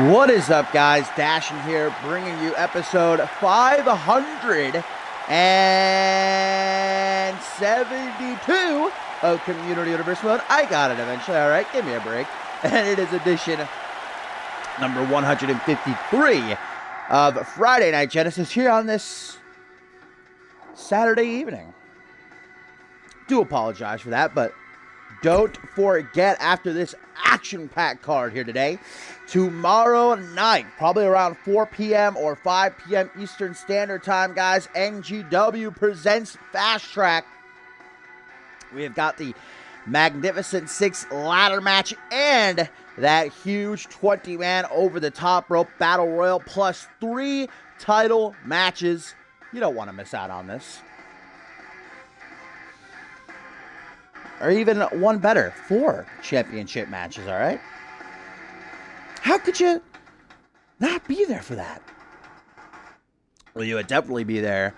What is up, guys? Dashing here, bringing you episode 572 of Community Universe Mode. I got it eventually, all right? Give me a break. And it is edition number 153 of Friday Night Genesis here on this Saturday evening. Do apologize for that, but don't forget, after this action-packed card here today, tomorrow night, probably around 4 p.m. or 5 p.m. Eastern Standard Time, guys, NGW presents Fast Track. We have got the Magnificent Six ladder match and that huge 20-man over-the-top rope battle royal, plus 3 title matches. You don't want to miss out on this. Or even one better, 4 championship matches, all right? How could you not be there for that? Well, you would definitely be there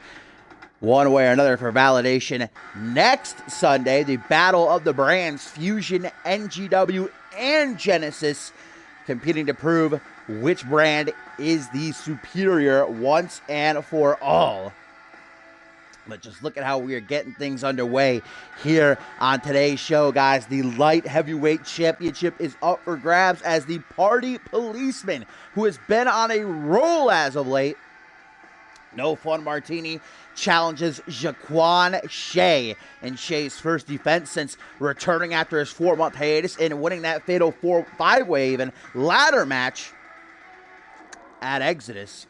one way or another for validation. Next Sunday, the Battle of the Brands, Fusion, NGW, and Genesis, competing to prove which brand is the superior once and for all. But just look at how we are getting things underway here on today's show, guys. The Light Heavyweight Championship is up for grabs as the Party Policeman, who has been on a roll as of late, No Fun Martini, challenges Jaquan Shea in Shea's first defense since returning after his 4-month hiatus and winning that fatal 5-way even ladder match at Exodus.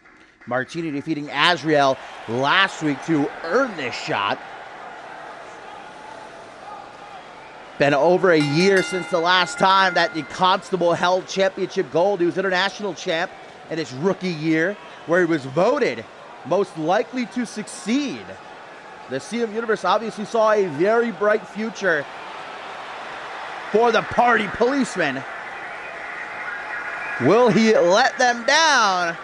Martini defeating Azrael last week to earn this shot. Been over a year since the last time that the Constable held championship gold. He was international champ in his rookie year, where he was voted most likely to succeed. The CMV Universe obviously saw a very bright future for the Party Policeman. Will he let them down?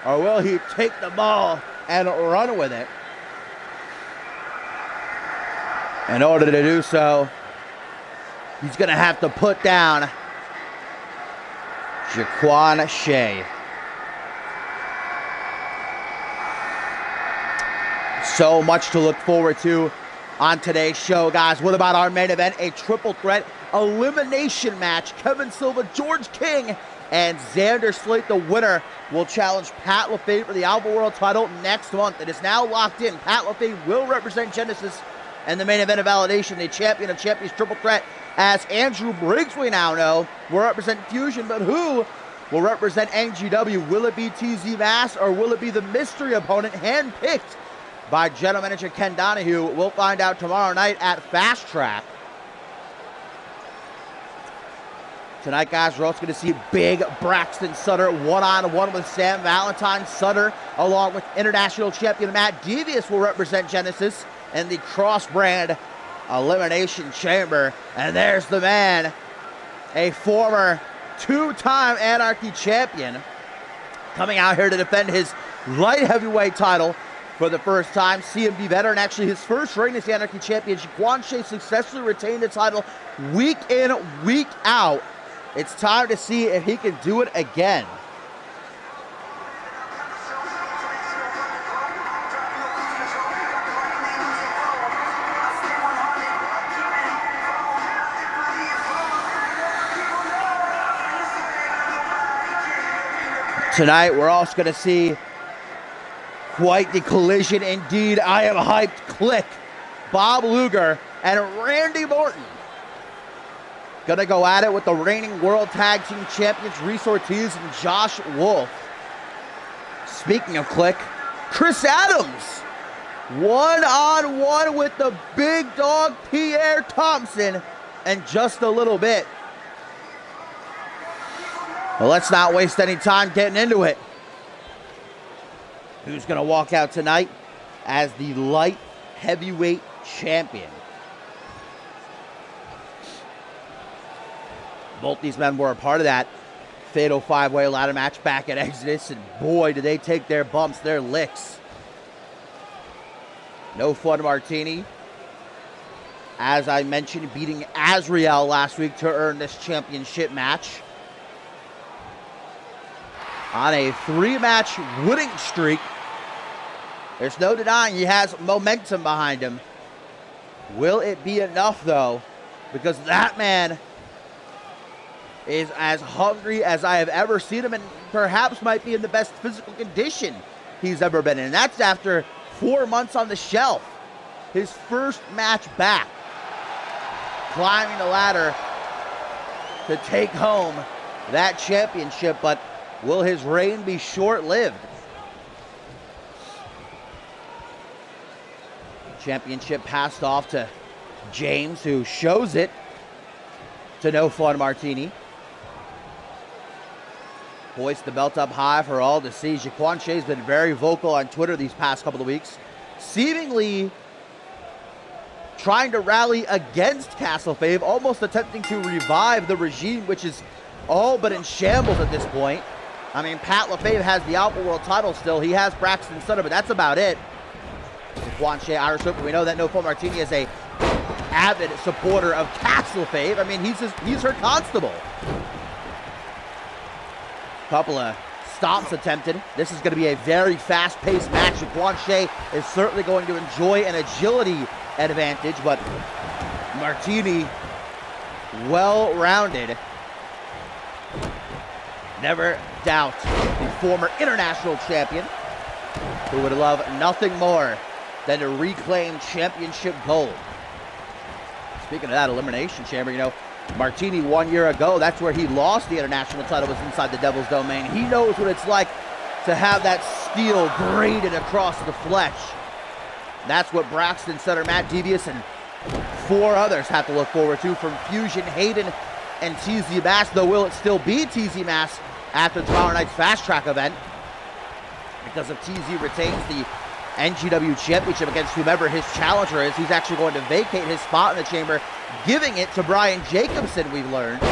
Or will he take the ball and run with it? In order to do so, he's going to have to put down Jaquan Shea. So much to look forward to on today's show, guys. What about our main event? A triple threat elimination match. Kevin Silva, George King, and Xander Slate, the winner, will challenge Pat LaFay for the Alpha World title next month. It is now locked in. Pat LaFay will represent Genesis and the main event of Validation, the champion of champions triple threat, as Andrew Briggs, we now know, will represent Fusion. But who will represent NGW? Will it be TZ Mass or will it be the mystery opponent handpicked by General Manager Ken Donahue? We'll find out tomorrow night at Fast Track. Tonight, guys, we're also going to see big Braxton Sutter one-on-one with Sam Valentine. Sutter, along with international champion Matt Devious, will represent Genesis in the cross-brand Elimination Chamber. And there's the man, a former 2-time Anarchy champion, coming out here to defend his light heavyweight title for the first time. CMV veteran, actually his first reign as the Anarchy champion. Jaquan Shea successfully retained the title week in, week out. It's time to see if he can do it again. Tonight, we're also going to see quite the collision indeed. I am hyped. Click, Bob Luger, and Randy Orton gonna go at it with the reigning World Tag Team Champions Reese Ortiz and Josh Wolf. Speaking of Click, Chris Adams one-on-one with the big dog Pierre Thompson in just a little bit. Well, let's not waste any time getting into it. Who's gonna walk out tonight as the light heavyweight champion? Both these men were a part of that fatal 5-way ladder match back at Exodus, and boy, did they take their bumps, their licks. No Fun Martini, as I mentioned, beating Azrael last week to earn this championship match. on a 3-match winning streak. There's no denying he has momentum behind him. Will it be enough, though? Because that man is as hungry as I have ever seen him, and perhaps might be in the best physical condition he's ever been in. And that's after 4 months on the shelf. His first match back, climbing the ladder to take home that championship. But will his reign be short-lived? Championship passed off to James, who shows it to No Fun Martini. Hoist the belt up high for all to see. Jaquan Shea's been very vocal on Twitter these past couple of weeks, seemingly trying to rally against Castle Fave, almost attempting to revive the regime, which is all but in shambles at this point. I mean, Pat LaFave has the Alpha World title still. He has Braxton Sutter, but that's about it. Jaquan Shea, Irish Whip, we know that No Fun Martini is a avid supporter of Castle Fave. I mean, he's her constable. Couple of stomps attempted. This is going to be a very fast-paced match. Jaquan Shea is certainly going to enjoy an agility advantage, but Martini, well-rounded. Never doubt the former international champion, who would love nothing more than to reclaim championship gold. Speaking of that, Elimination Chamber, you know, Martini 1 year ago, that's where he lost the international title, was inside the Devil's Domain. He knows what it's like to have that steel grated across the flesh. That's what Braxton Sutter, Matt Devious, and 4 others have to look forward to from Fusion, Hayden, and TZ Mass, though will it still be TZ Mass after tomorrow night's Fast Track event? Because if TZ retains the NGW Championship against whomever his challenger is, he's actually going to vacate his spot in the chamber, giving it to Brian Jacobson, we've learned.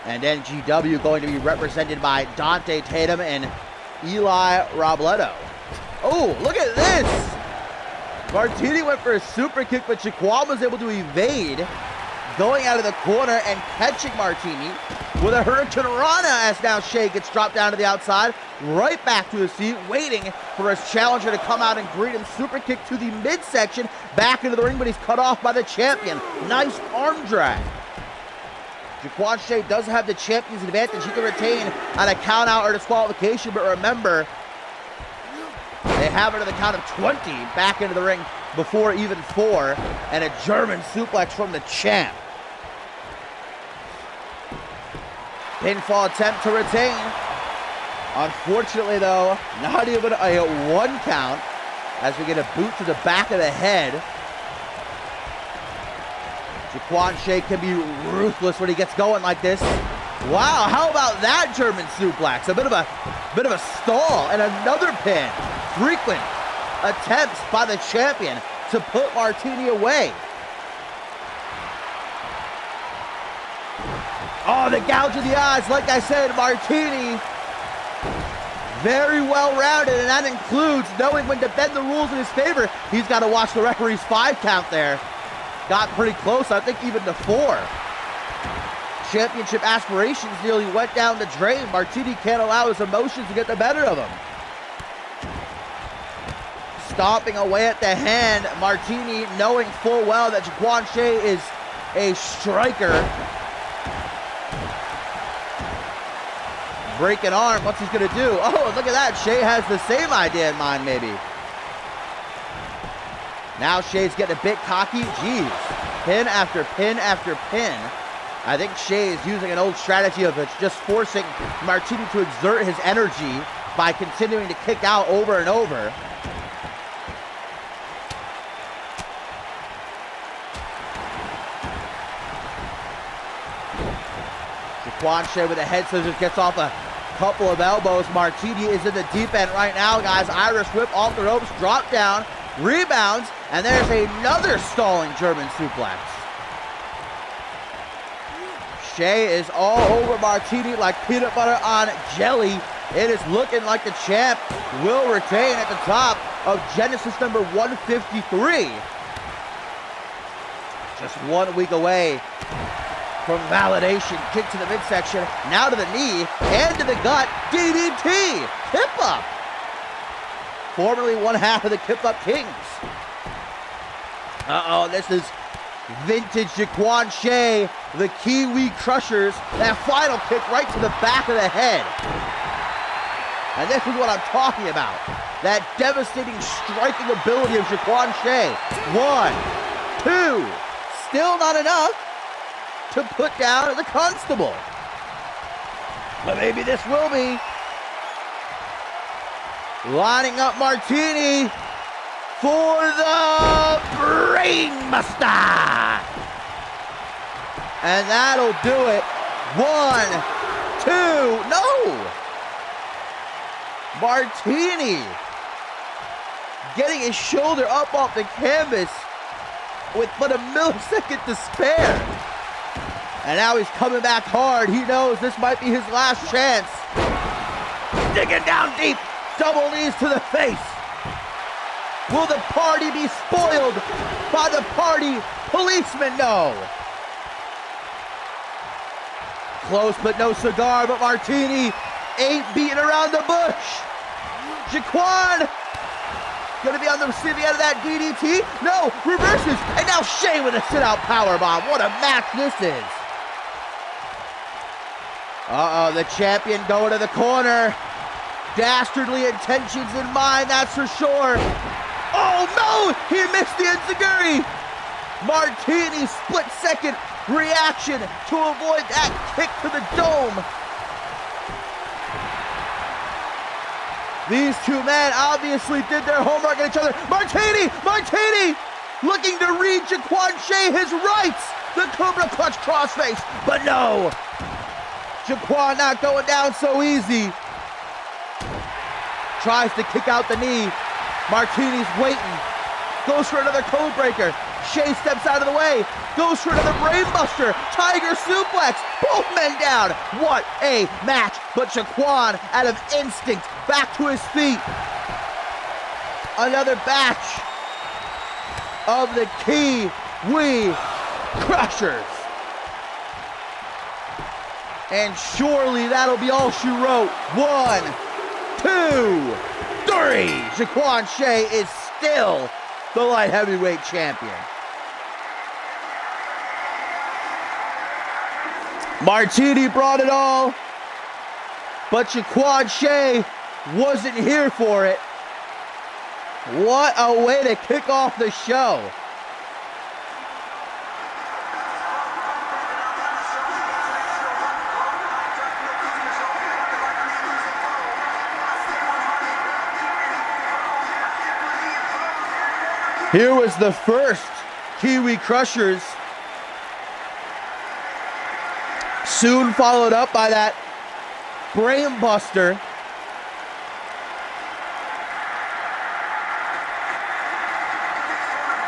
And NGW going to be represented by Dante Tatum and Eli Robledo. Oh, look at this! Martini went for a super kick, but Jaquan was able to evade, going out of the corner and catching Martini with a Hurricane Rana, as now Shea gets dropped down to the outside, right back to his seat, waiting for his challenger to come out and greet him. Super kick to the midsection, back into the ring, but he's cut off by the champion. Nice arm drag. Jaquan Shea does have the champion's advantage. He can retain on a count out or disqualification, but remember, they have it at the count of 20 back into the ring before even 4, and a German suplex from the champ. Pinfall attempt to retain. Unfortunately, though, not even a 1 count, as we get a boot to the back of the head. Jaquan Shea can be ruthless when he gets going like this. Wow, how about that German suplex? A bit of a stall and another pin. Frequent attempts by the champion to put Martini away. Oh, the gouge of the eyes. Like I said, Martini, very well-rounded, and that includes knowing when to bend the rules in his favor. He's got to watch the referee's 5 count there. Got pretty close, I think even to 4. Championship aspirations nearly went down the drain. Martini can't allow his emotions to get the better of him. Stomping away at the hand, Martini knowing full well that Jaquan Shea is a striker. Breaking arm, what's he gonna do? Oh, look at that, Shea has the same idea in mind, maybe. Now Shea's getting a bit cocky. Jeez, pin after pin after pin. I think Shea is using an old strategy of just forcing Martini to exert his energy by continuing to kick out over and over. Jaquan Shea with a head scissors gets off a couple of elbows. Martini is in the deep end right now, guys. Irish whip off the ropes, drop down, rebounds, and there's another stalling German suplex. Shea is all over Martini like peanut butter on jelly. It is looking like the champ will retain at the top of Genesis number 153. Just 1 week away from validation. Kick to the midsection, now to the knee, and to the gut. DDT, Kip Up. Formerly one half of the Kip Up Kings. This is vintage Jaquan Shea, the Kiwi Crushers. That final kick right to the back of the head. And this is what I'm talking about. That devastating striking ability of Jaquan Shea. 1, 2. Still not enough to put down the Constable. But maybe this will be. Lining up Martini for the Brainbuster. And that'll do it. 1, 2, no! Martini getting his shoulder up off the canvas with but a millisecond to spare. And now he's coming back hard. He knows this might be his last chance. Digging down deep. Double knees to the face. Will the party be spoiled by the party policeman? No. Close but no cigar, but Martini ain't beating around the bush. Jaquan gonna be on the receiving end of that DDT. No, reverses, and now Shea with a sit-out powerbomb. What a match this is. The champion going to the corner. Dastardly intentions in mind, that's for sure. Oh no, he missed the enziguri. Martini's split-second reaction to avoid that kick to the dome. These two men obviously did their homework on each other. Martini looking to read Jaquan Shea his rights. The Cobra Clutch crossface, but no. Jaquan not going down so easy. Tries to kick out the knee. Martini's waiting. Goes for another code breaker. Shea steps out of the way. Goes for another brainbuster. Tiger suplex. Both men down. What a match. But Jaquan, out of instinct, back to his feet. Another batch of the Kiwi Crushers. And surely that'll be all she wrote. 1, 2, 3. Jaquan Shea is still the light heavyweight champion. Martini brought it all, but Jaquan Shea wasn't here for it. What a way to kick off the show. Here was the first Kiwi Crushers. Soon followed up by that Brainbuster.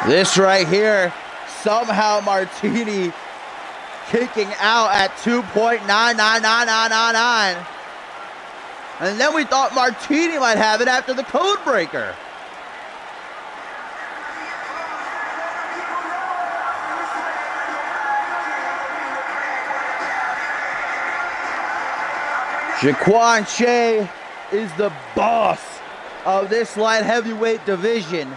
This right here, somehow Martini kicking out at 2.99999. And then we thought Martini might have it after the code breaker. Jaquan Shea is the boss of this light heavyweight division.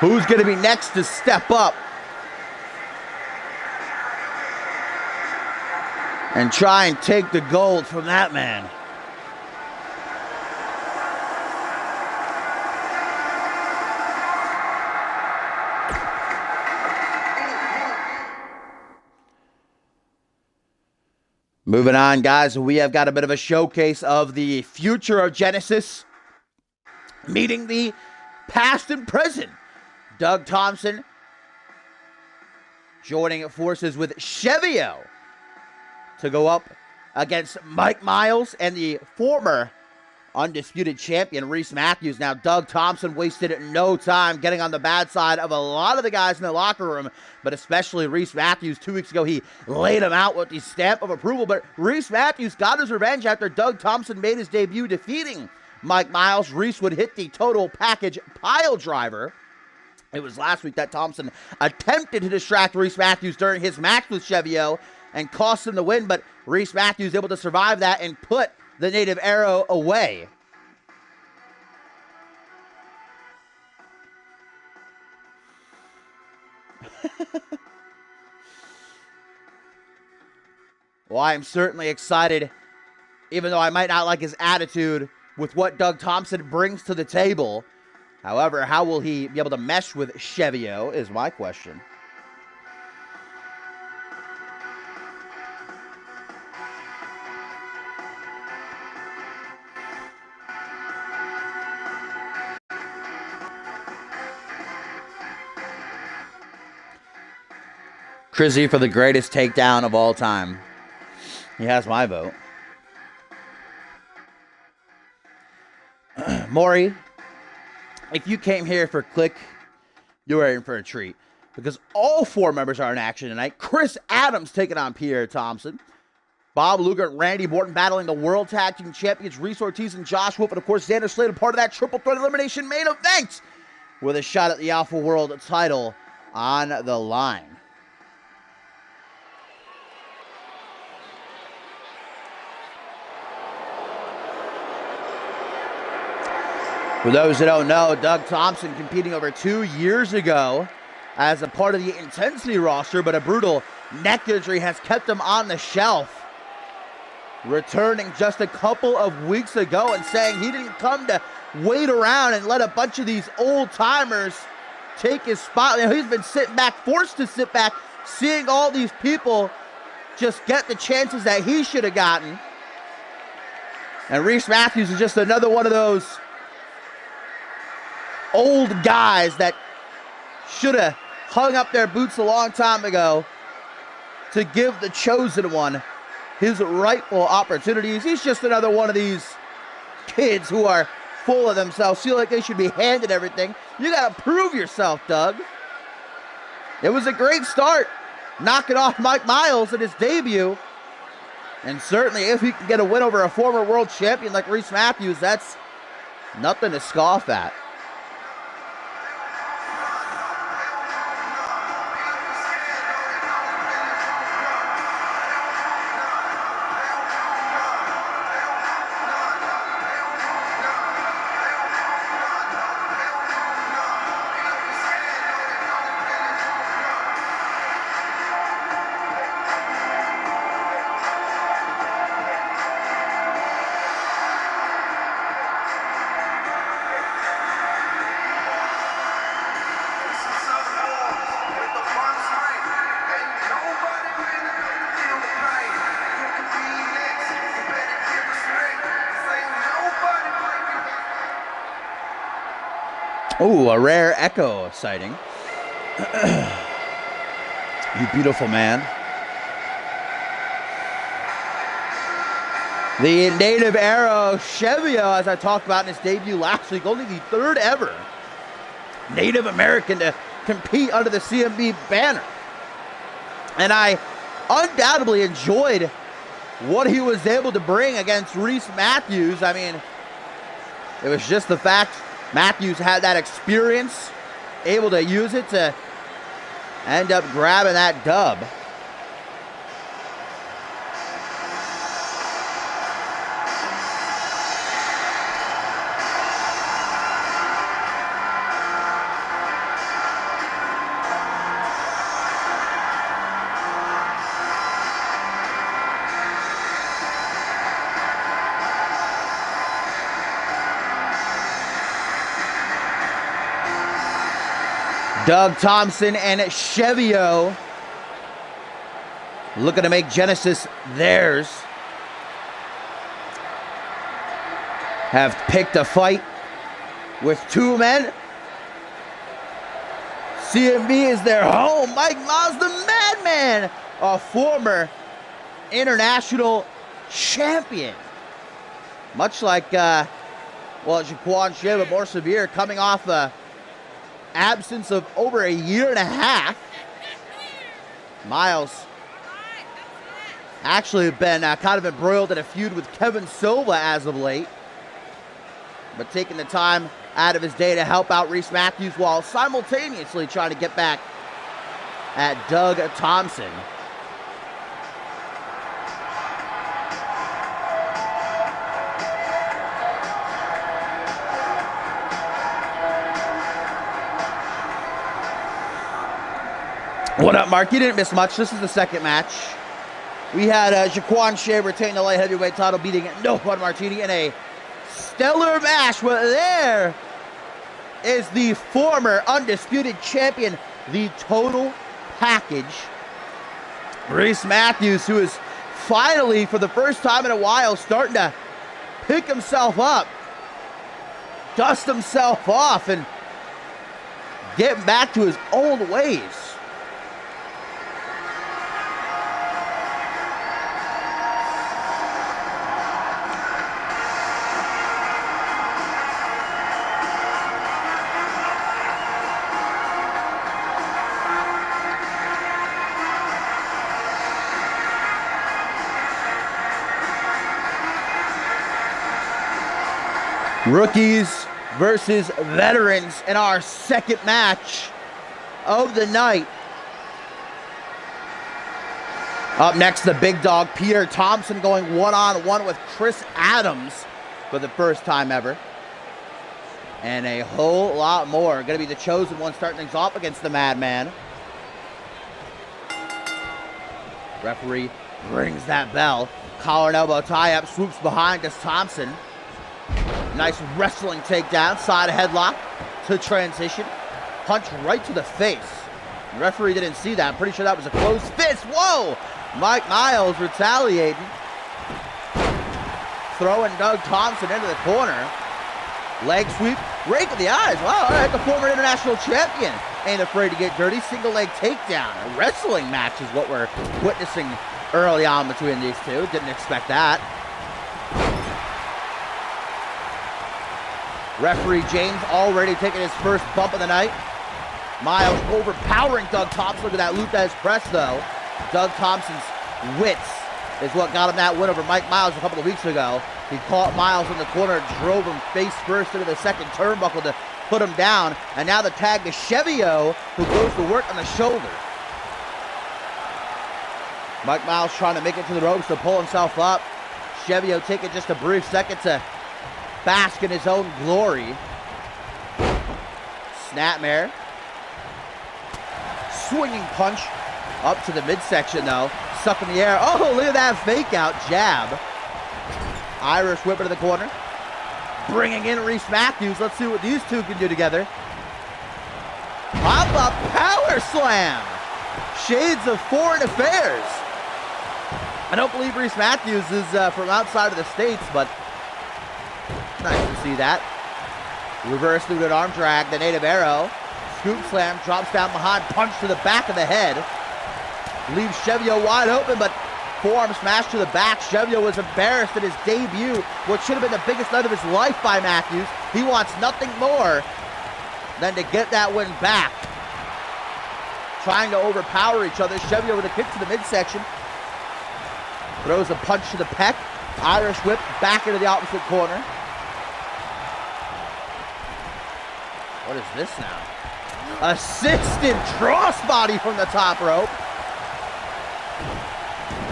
Who's going to be next to step up and try and take the gold from that man? Moving on, guys, we have got a bit of a showcase of the future of Genesis, meeting the past and present. Doug Thompson joining forces with Chevio to go up against Mike Miles and the former undisputed champion Reese Matthews. Now, Doug Thompson wasted no time getting on the bad side of a lot of the guys in the locker room, but especially Reese Matthews. 2 weeks ago, he laid him out with the stamp of approval, but Reese Matthews got his revenge after Doug Thompson made his debut defeating Mike Miles. Reese would hit the total package pile driver It was last week that Thompson attempted to distract Reese Matthews during his match with Chevio and cost him the win, but Reese Matthews able to survive that and put the Native Arrow away. Well, I am certainly excited, even though I might not like his attitude, with what Doug Thompson brings to the table. However, how will he be able to mesh with Chevio is my question. Crizzy for the greatest takedown of all time. He has my vote. Maury, if you came here for Click, you were in for a treat. Because all 4 members are in action tonight. Chris Adams taking on Pierre Thompson. Bob Luger and Randy Morton battling the World Tag Team Champions, Reese Ortiz and Josh Wolf. And of course, Xander Slater, part of that triple threat elimination main event, with a shot at the Alpha World title on the line. For those that don't know, Doug Thompson competing over 2 years ago as a part of the Intensity roster, but a brutal neck injury has kept him on the shelf. Returning just a couple of weeks ago and saying he didn't come to wait around and let a bunch of these old-timers take his spot. You know, he's been sitting back, forced to sit back, seeing all these people just get the chances that he should have gotten. And Reese Matthews is just another one of those old guys that should have hung up their boots a long time ago to give the chosen one his rightful opportunities. He's just another one of these kids who are full of themselves, feel like they should be handed everything. You got to prove yourself, Doug. It was a great start, knocking off Mike Miles in his debut. And certainly if he can get a win over a former world champion like Reese Matthews, that's nothing to scoff at. Ooh, a rare Echo sighting. You beautiful man. The Native Arrow Chevio, as I talked about in his debut last week, only the 3rd ever Native American to compete under the CMV banner. And I undoubtedly enjoyed what he was able to bring against Reese Matthews. I mean, it was just the fact Matthews had that experience, able to use it to end up grabbing that dub. Doug Thompson and Chevio looking to make Genesis theirs. Have picked a fight with 2 men. CMV is their home. Mike Miles, the Madman, a former international champion. Much like, Jaquan Shea, but more severe, coming off a absence of over a year and a half. Miles actually been kind of embroiled in a feud with Kevin Silva as of late, but taking the time out of his day to help out Reese Matthews while simultaneously trying to get back at Doug Thompson. What up, Mark? You didn't miss much. This is the second match. We had Jaquan Shea retain the light heavyweight title, beating No Juan Martini in a stellar match. But there is the former undisputed champion, the total package, Reese Matthews, who is finally, for the first time in a while, starting to pick himself up, dust himself off, and get back to his old ways. Rookies versus veterans in our second match of the night. Up next, the big dog, Peter Thompson, going one-on-one with Chris Adams for the first time ever. And a whole lot more. Going to be the chosen one starting things off against the Madman. Referee rings that bell. Collar and elbow tie-up, swoops behind us, Thompson. Nice wrestling takedown, side headlock to transition. Punch right to the face. The referee didn't see that. I'm pretty sure that was a closed fist. Whoa! Mike Miles retaliating. Throwing Doug Thompson into the corner. Leg sweep, rake of the eyes. Wow, all right, the former international champion ain't afraid to get dirty. Single leg takedown. A wrestling match is what we're witnessing early on between these two. Didn't expect that. Referee James already taking his first bump of the night. Miles overpowering Doug Thompson. Look at that Luthez press, though. Doug Thompson's wits is what got him that win over Mike Miles a couple of weeks ago. He caught Miles in the corner, drove him face first into the second turnbuckle to put him down. And now the tag to Chevio, who goes to work on the shoulder. Mike Miles trying to make it to the ropes to pull himself up. Chevio taking just a brief second to bask in his own glory. Snapmare. Swinging punch up to the midsection, though. Stuck in the air. Oh, look at that fake out jab. Irish whip into the corner. Bringing in Reese Matthews. Let's see what these two can do together. Pop-up power slam. Shades of foreign affairs. I don't believe Reese Matthews is from outside of the States, but nice to see that. Reverse through an arm drag, the native arrow. Scoop slam, drops down behind, punch to the back of the head. Leaves Chevio wide open, but forearm smash to the back. Chevio was embarrassed at his debut, what should have been the biggest night of his life by Matthews. He wants nothing more than to get that win back. Trying to overpower each other. Chevio with a kick to the midsection. Throws a punch to the pec. Irish whip back into the opposite corner. What is this now? Assisted crossbody from the top rope.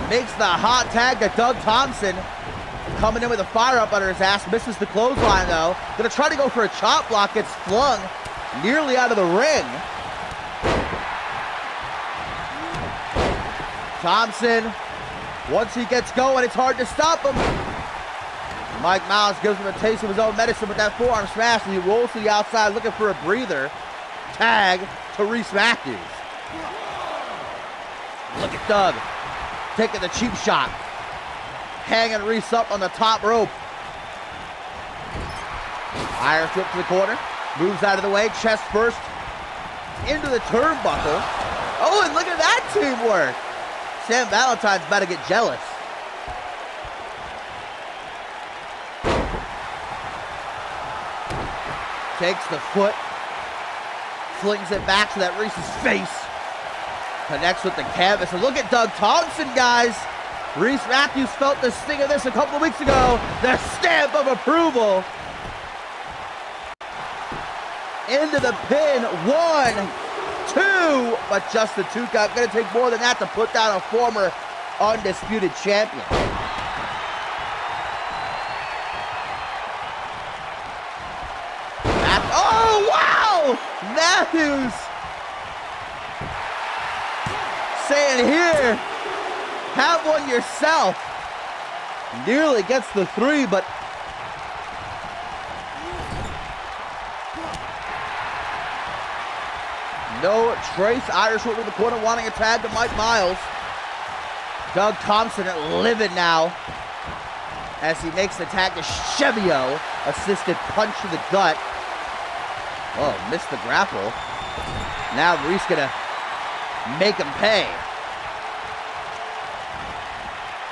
Makes the hot tag to Doug Thompson. Coming in with a fire up under his ass. Misses the clothesline, though. Gonna try to go for a chop block. Gets flung nearly out of the ring. Thompson, once he gets going, it's hard to stop him. Mike Miles gives him a taste of his own medicine with that forearm smash, and he rolls to the outside looking for a breather. Tag to Reese Matthews. Look at Doug taking the cheap shot. Hanging Reese up on the top rope. Irish whip to the corner. Moves out of the way. Chest first. Into the turnbuckle. Oh, and look at that teamwork. Sam Valentine's about to get jealous. Takes the foot. Flings it back to that Reese's face. Connects with the canvas. And look at Doug Thompson, guys. Reese Matthews felt the sting of this a couple of weeks ago. The stamp of approval. into the pin. 1, 2, but just the 2 count. Gonna take more than that to put down a former undisputed champion. Oh, wow! Matthews saying here, have one yourself. Nearly gets the 3, but no trace. Irish Whip in the corner wanting a tag to Mike Miles. Doug Thompson livid now as he makes the tag to Chevio. Assisted punch to the gut. Oh, missed the grapple. Now Reese gonna make him pay.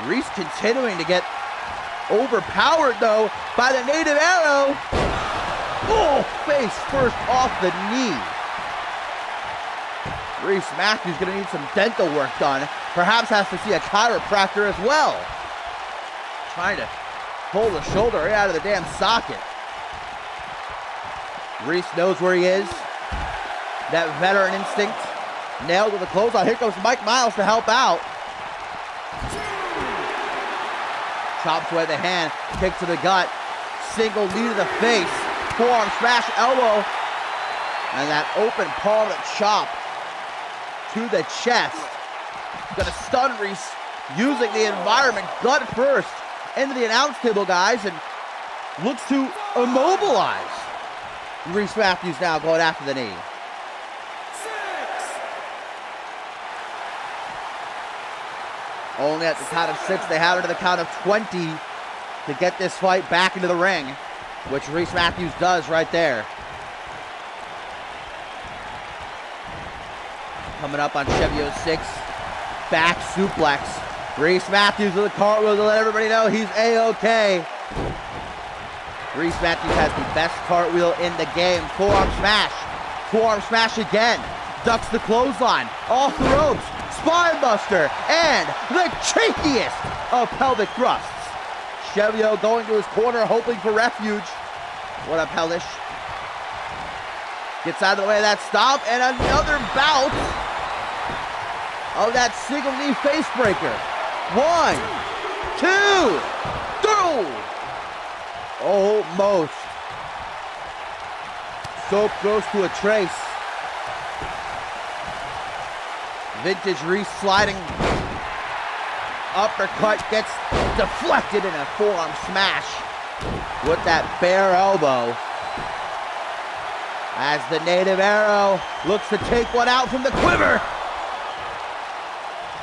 Reese continuing to get overpowered though by the Native Arrow. Oh, face first off the knee. Reese Matthews gonna need some dental work done. Perhaps has to see a chiropractor as well. Trying to pull the shoulder right out of the damn socket. Reese knows where he is. That veteran instinct. Nailed with a clothesline. Here comes Mike Miles to help out. Chops away the hand. Kick to the gut. Single knee to the face. Forearm smash elbow. And that open palm chop to the chest. Gonna stun Reese using the environment. Gut first into the announce table, guys. And looks to immobilize Reese Matthews now going after the knee. 6. Only at the count of 6. They have it to the count of 20 to get this fight back into the ring, which Reese Matthews does right there. Coming up on Chevio's 6. Back suplex. Reese Matthews with a cartwheel to let everybody know he's A-OK. Reese Matthews has the best cartwheel in the game. Forearm smash. Forearm smash again. Ducks the clothesline. Off the ropes. Spine buster. And the cheekiest of pelvic thrusts. Chevio going to his corner hoping for refuge. What up, Hellish? Gets out of the way of that stop. And another bout of that single knee face breaker. 1, 2, 3. Almost. So close to a trace. Vintage Reese sliding. Uppercut gets deflected in a forearm smash with that bare elbow. As the Native Arrow looks to take one out from the quiver.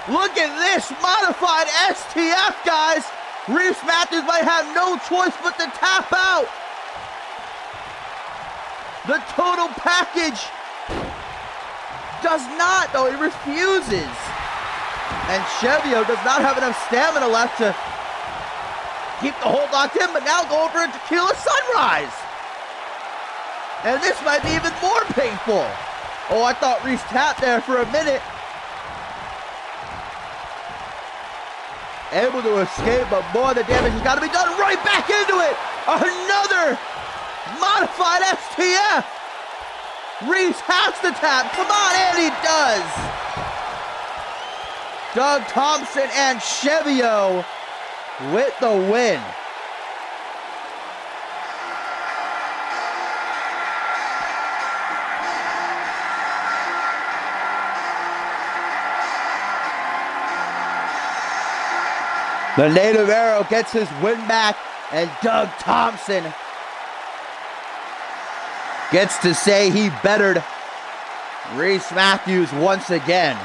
Look at this modified STF, guys. Reese Matthews might have no choice but to tap out. The total package does not, though. He refuses. And Chevio does not have enough stamina left to keep the hold locked in, but now going for a tequila sunrise. And this might be even more painful. Oh, I thought Reese tapped there for a minute. Able to escape, but boy, the damage has got to be done. Right back into it. Another modified STF. Reese has to tap. Come on, and he does. Doug Thompson and Chevio with the win. The Native Arrow gets his win back, and Doug Thompson gets to say he bettered Reese Matthews once again.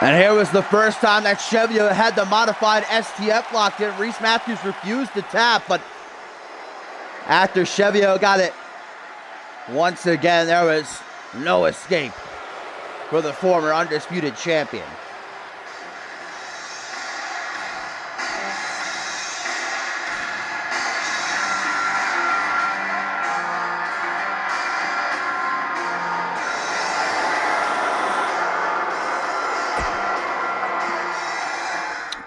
And here was the first time that Chevio had the modified STF locked in. Reese Matthews refused to tap, but after Chevio got it, once again, there was no escape for the former undisputed champion.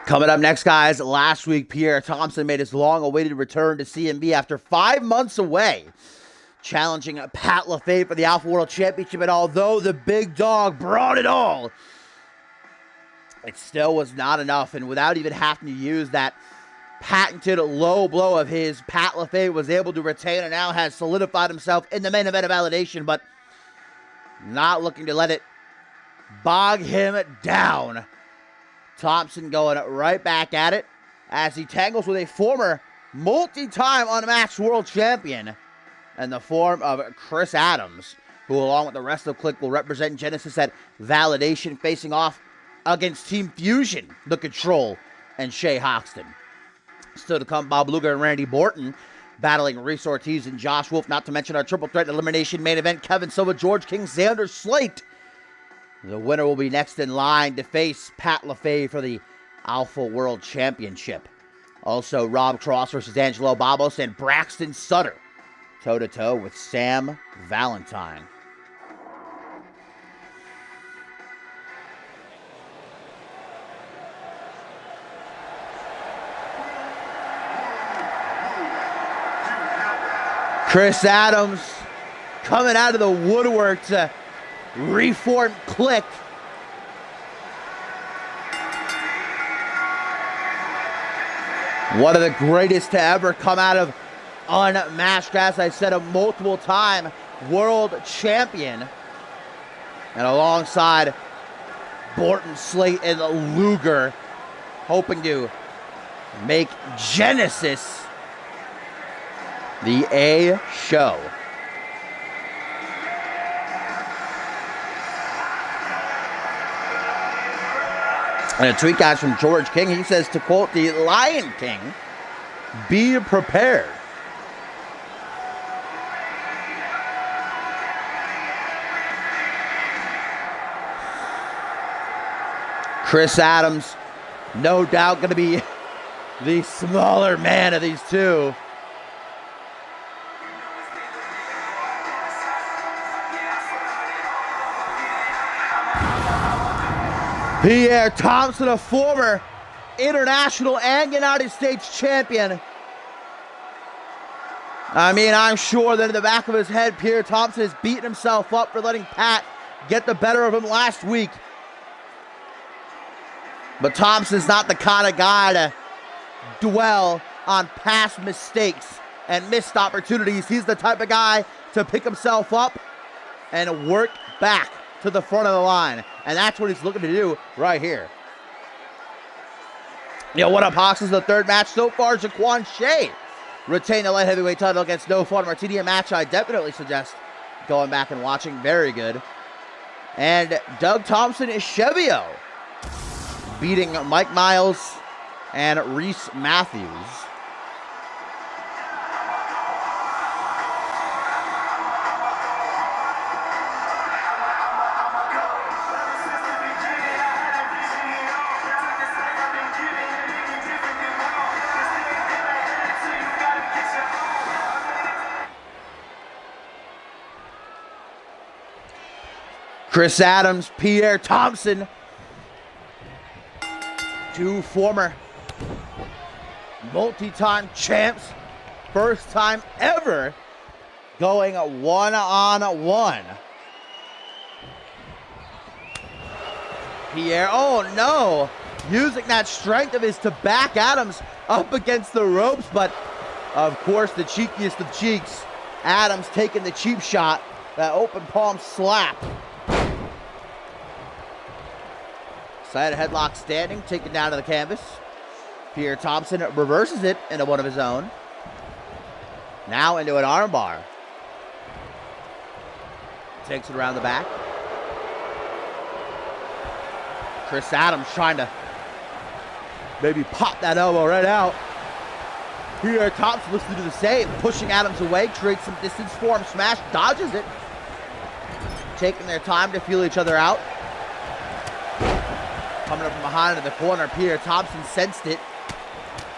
Coming up next, guys, last week, Pierre Thompson made his long-awaited return to CMV after 5 months away, challenging Pat LaFay for the Alpha World Championship. And although the big dog brought it all, it still was not enough. And without even having to use that patented low blow of his, Pat LaFay was able to retain and now has solidified himself in the main event of Validation, but not looking to let it bog him down. Thompson going right back at it as he tangles with a former multi-time unmatched world champion in the form of Chris Adams, who along with the rest of the clique will represent Genesis at Validation, facing off against Team Fusion, The Control, and Shay Hoxton. Still to come, Bob Luger and Randy Borton battling Reese Ortiz and Josh Wolf, not to mention our triple threat elimination main event, Kevin Silva, George King, Xander Slate. The winner will be next in line to face Pat LaFay for the Alpha World Championship. Also, Rob Cross versus Angelo Babos and Braxton Sutter, toe-to-toe with Sam Valentine. Chris Adams coming out of the woodwork to reform Click. One of the greatest to ever come out of Unmatched, as I said, a multiple-time world champion. And alongside Borton, Slate, and Luger, hoping to make Genesis the A show. And a tweet, guys, from George King. He says, to quote the Lion King, be prepared. Chris Adams, no doubt going to be the smaller man of these two. Pierre Thompson, a former international and United States champion. I mean, I'm sure that in the back of his head, Pierre Thompson is beating himself up for letting Pat get the better of him last week. But Thompson's not the kind of guy to dwell on past mistakes and missed opportunities. He's the type of guy to pick himself up and work back to the front of the line. And that's what he's looking to do right here. Yo, what up, Hawks? This is the third match so far. Jaquan Shea retained the light heavyweight title against No Fun Martini, a match I definitely suggest going back and watching. Very good. And Doug Thompson is Chevio, beating Mike Miles and Reese Matthews. Chris Adams, Pierre Thompson, two former multi-time champs, first time ever going one-on-one. Pierre, oh no, using that strength of his to back Adams up against the ropes, but of course the cheekiest of cheeks, Adams taking the cheap shot, that open palm slap. Side headlock standing, taken down to the canvas. Pierre Thompson reverses it into one of his own. Now into an armbar. Takes it around the back. Chris Adams trying to maybe pop that elbow right out. Pierre Thompson looks to do the same, pushing Adams away, creates some distance for him, smash, dodges it. Taking their time to feel each other out. Coming up from behind in the corner, Pierre Thompson sensed it.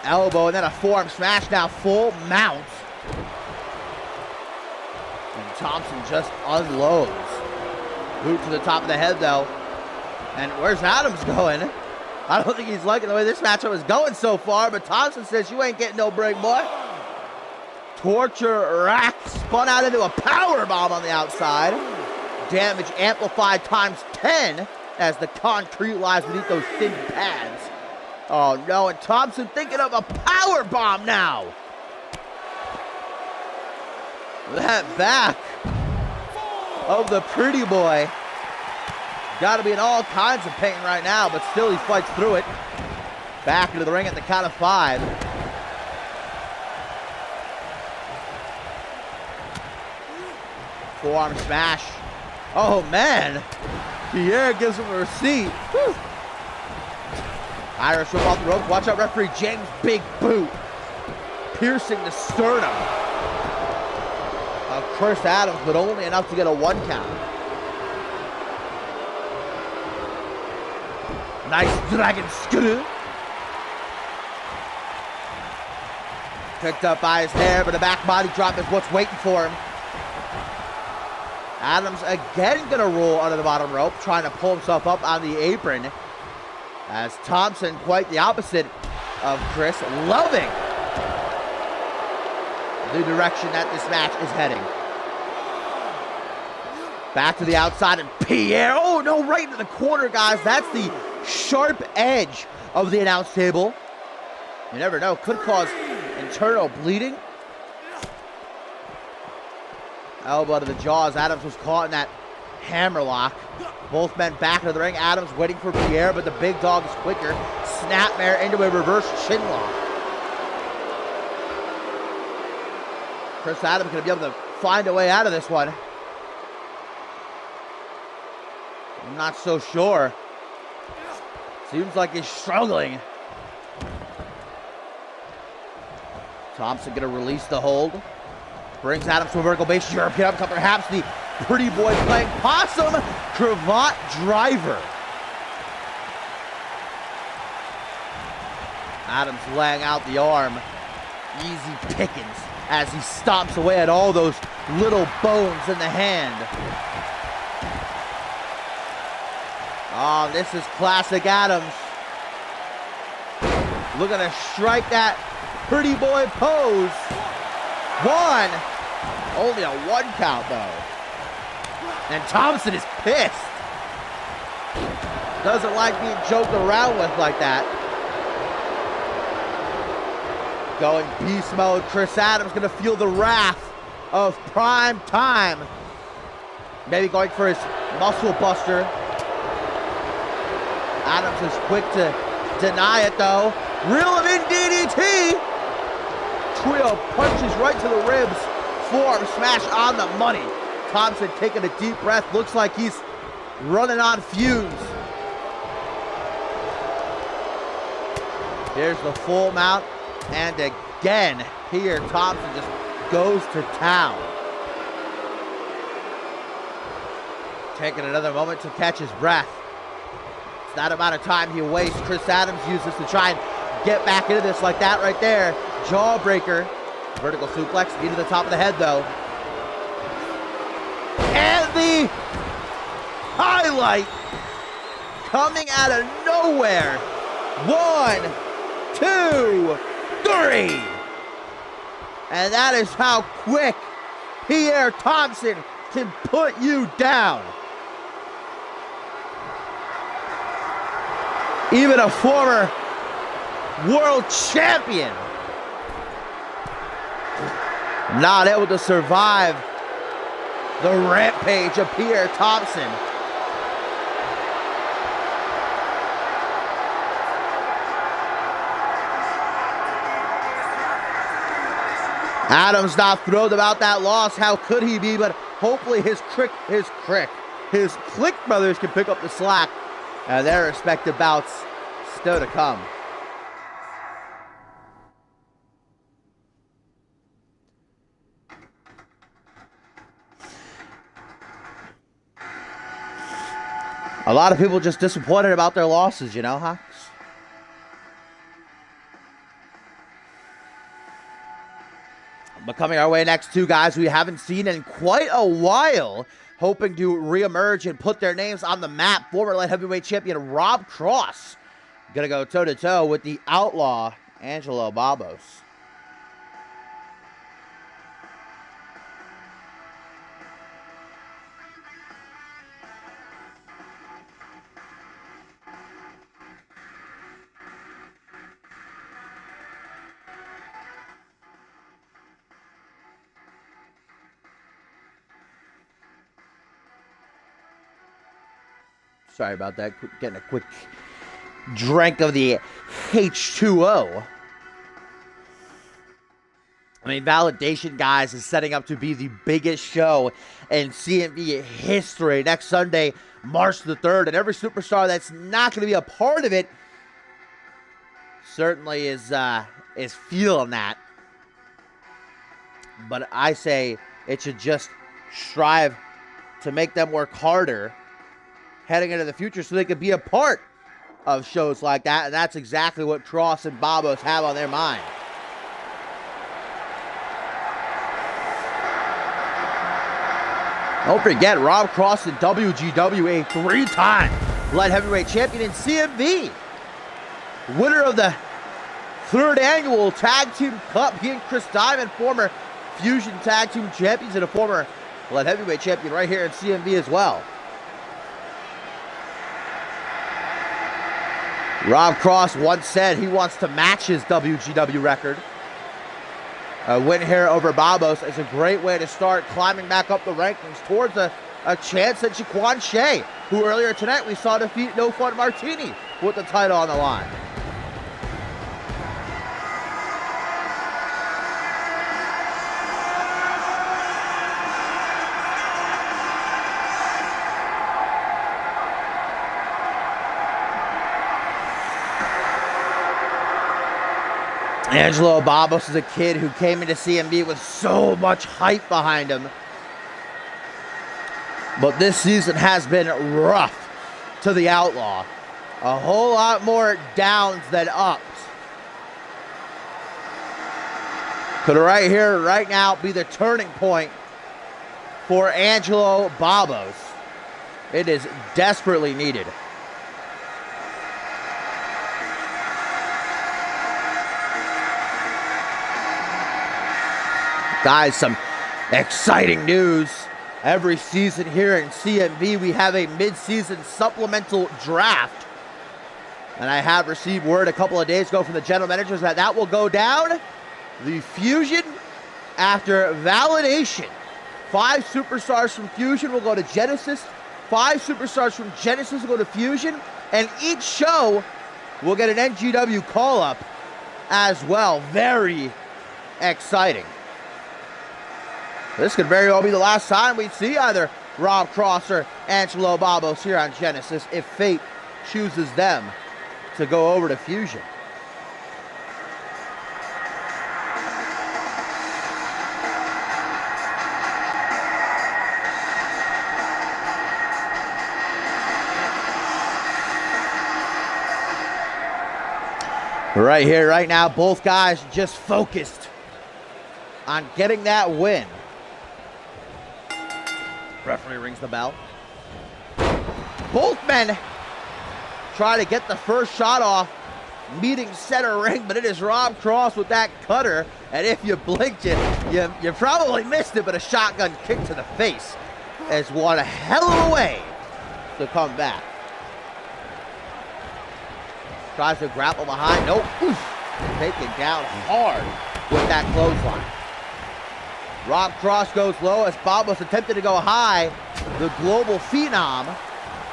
Elbow and then a forearm smash, now full mount. And Thompson just unloads. Boot to the top of the head though. And where's Adams going? I don't think he's liking the way this matchup is going so far, but Thompson says, you ain't getting no break, boy. Torture rack spun out into a power bomb on the outside. Damage amplified times 10 as the concrete lies beneath those thin pads. Oh no, and Thompson thinking of a power bomb now. That back of the pretty boy. Got to be in all kinds of pain right now, but still he fights through it. Back into the ring at the count of 5. Forearm smash. Oh man, Pierre gives him a receipt. Whew. Irish whip off the rope. Watch out, referee James' big boot. Piercing the sternum of Chris Adams, but only enough to get a 1 count. Nice dragon screw. Picked up by his hair, but a back body drop is what's waiting for him. Adams again gonna roll under the bottom rope, trying to pull himself up on the apron. As Thompson, quite the opposite of Chris, loving the direction that this match is heading. Back to the outside, and Pierre, oh no, right into the corner, guys. That's the sharp edge of the announce table. You never know, could cause internal bleeding. Elbow to the jaws. Adams was caught in that hammerlock. Both men back into the ring. Adams waiting for Pierre, but the big dog is quicker. Snapmare into a reverse chinlock. Chris Adams going to be able to find a way out of this one. I'm not so sure. Seems like he's struggling. Thompson going to release the hold. Brings Adams to a vertical base. European uppercut, perhaps the pretty boy playing possum. Cravat driver. Adams laying out the arm. Easy pickings as he stomps away at all those little bones in the hand. Oh, this is classic Adams. Looking to strike that pretty boy pose. 1. Only a 1 count, though. And Thompson is pissed. Doesn't like being joked around with like that. Going beast mode. Chris Adams going to feel the wrath of prime time. Maybe going for his muscle buster. Adams is quick to deny it, though. Reel him in DDT. Trio punches right to the ribs. Forearm smash on the money. Thompson taking a deep breath. Looks like he's running on fumes. Here's the full mount. And again, here Thompson just goes to town. Taking another moment to catch his breath. It's that amount of time he wastes. Chris Adams uses to try and get back into this like that right there. Jawbreaker. Vertical suplex into the top of the head, though. And the highlight coming out of nowhere. 1, 2, 3. And that is how quick Pierre Thompson can put you down. Even a former world champion not able to survive the rampage of Pierre Thompson. Adams not thrilled about that loss. How could he be? But hopefully his Click brothers can pick up the slack. And their respective bouts still to come. A lot of people just disappointed about their losses, you know, huh? But coming our way next, 2 guys we haven't seen in quite a while, hoping to reemerge and put their names on the map. Former light heavyweight champion Rob Cross Gonna go toe-to-toe with the Outlaw, Angelo Babos. Sorry about that. Getting a quick drink of the H2O. I mean, Validation, guys, is setting up to be the biggest show in CMV history next Sunday, March the 3rd. And every superstar that's not going to be a part of it certainly is feeling that. But I say it should just strive to make them work harder heading into the future so they could be a part of shows like that. And that's exactly what Cross and Babos have on their mind. Don't forget, Rob Cross, the WGWA 3-time light heavyweight champion in CMV. Winner of the 3rd annual Tag Team Cup. He and Chris Diamond, former Fusion Tag Team champions and a former light heavyweight champion right here in CMV as well. Rob Cross once said he wants to match his WGW record. A win here over Babos is a great way to start climbing back up the rankings towards a chance at Jaquan Shea, who earlier tonight we saw defeat No Fun Martini with the title on the line. Angelo Babos is a kid who came into CMV with so much hype behind him. But this season has been rough to the Outlaw. A whole lot more downs than ups. Could right here, right now, be the turning point for Angelo Babos. It is desperately needed. Guys, some exciting news. Every season here in CMV, we have a mid-season supplemental draft. And I have received word a couple of days ago from the general managers that will go down. The Fusion after Validation. 5 superstars from Fusion will go to Genesis. 5 superstars from Genesis will go to Fusion. And each show will get an NGW call-up as well. Very exciting. This could very well be the last time we see either Rob Cross or Angelo Babos here on Genesis if fate chooses them to go over to Fusion. Right here, right now, both guys just focused on getting that win. Referee rings the bell. Both men try to get the first shot off, meeting center ring, but it is Rob Cross with that cutter. And if you blinked it, you probably missed it, but a shotgun kick to the face is one hell of a way to come back. Tries to grapple behind. Nope. Oof. Taken down hard with that clothesline. Rob Cross goes low as Babos attempted to go high. The global phenom.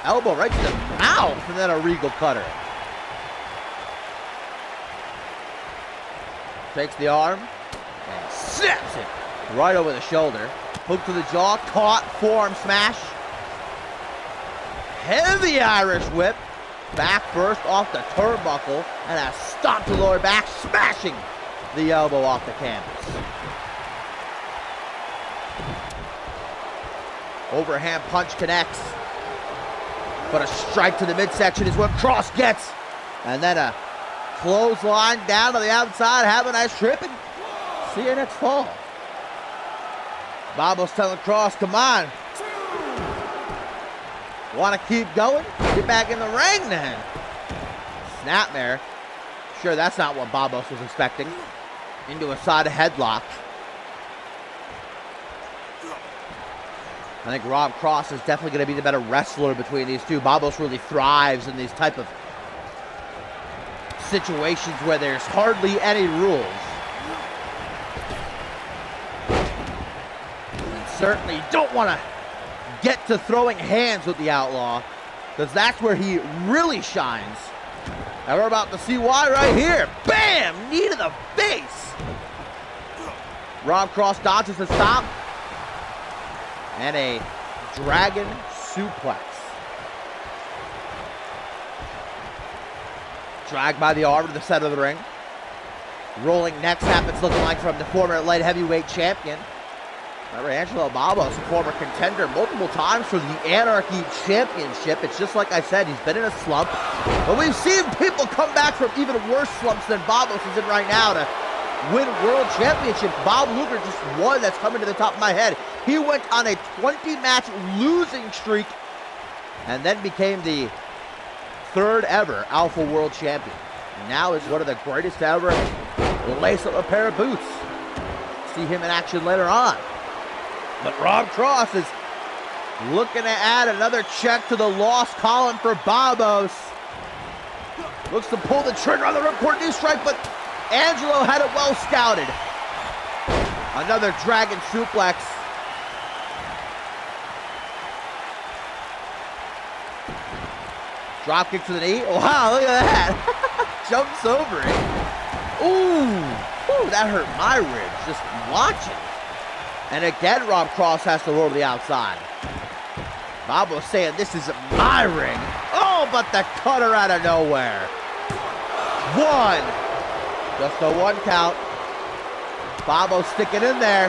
Elbow right to the mouth and then a regal cutter. Takes the arm and snaps it right over the shoulder. Hook to the jaw. Caught. Forearm smash. Heavy Irish whip. Back first off the turnbuckle. And a stomp to lower back. Smashing the elbow off the canvas. Overhand punch connects. But a strike to the midsection is what Cross gets. And then a clothesline down to the outside. Have a nice trip and see you next fall. Babos telling Cross, come on. Want to keep going? Get back in the ring then. snapmare. Sure, that's not what Babos was expecting. Into a side headlock. I think Rob Cross is definitely going to be the better wrestler between these two. Babos really thrives in these type of situations where there's hardly any rules. And certainly don't want to get to throwing hands with the Outlaw, because that's where he really shines. And we're about to see why right here. Bam! Knee to the face. Rob Cross dodges the stop. And a dragon suplex. Dragged by the arm to the center of the ring. Rolling neck snap, it's looking like, from the former light heavyweight champion. Remember, Angelo Babos, a former contender multiple times for the Anarchy Championship. It's just like I said, he's been in a slump. But we've seen people come back from even worse slumps than Babos is in right now to win world championships. Bob Luger, just one that's coming to the top of my head. He went on a 20-match losing streak and then became the third ever Alpha World Champion. And now is one of the greatest ever to lace up a pair of boots. See him in action later on. But Rob Cross is looking to add another check to the loss column for Babos. Looks to pull the trigger on the ripcord knee strike, but Angelo had it well scouted. Another dragon suplex. Drop kick to the knee. Wow, look at that. Jumps over it. Ooh, that hurt my ribs just watching. And again, Rob Cross has to roll to the outside. Babos saying, this is my ring. Oh, but the cutter out of nowhere. One. Just a one count. Babos sticking in there.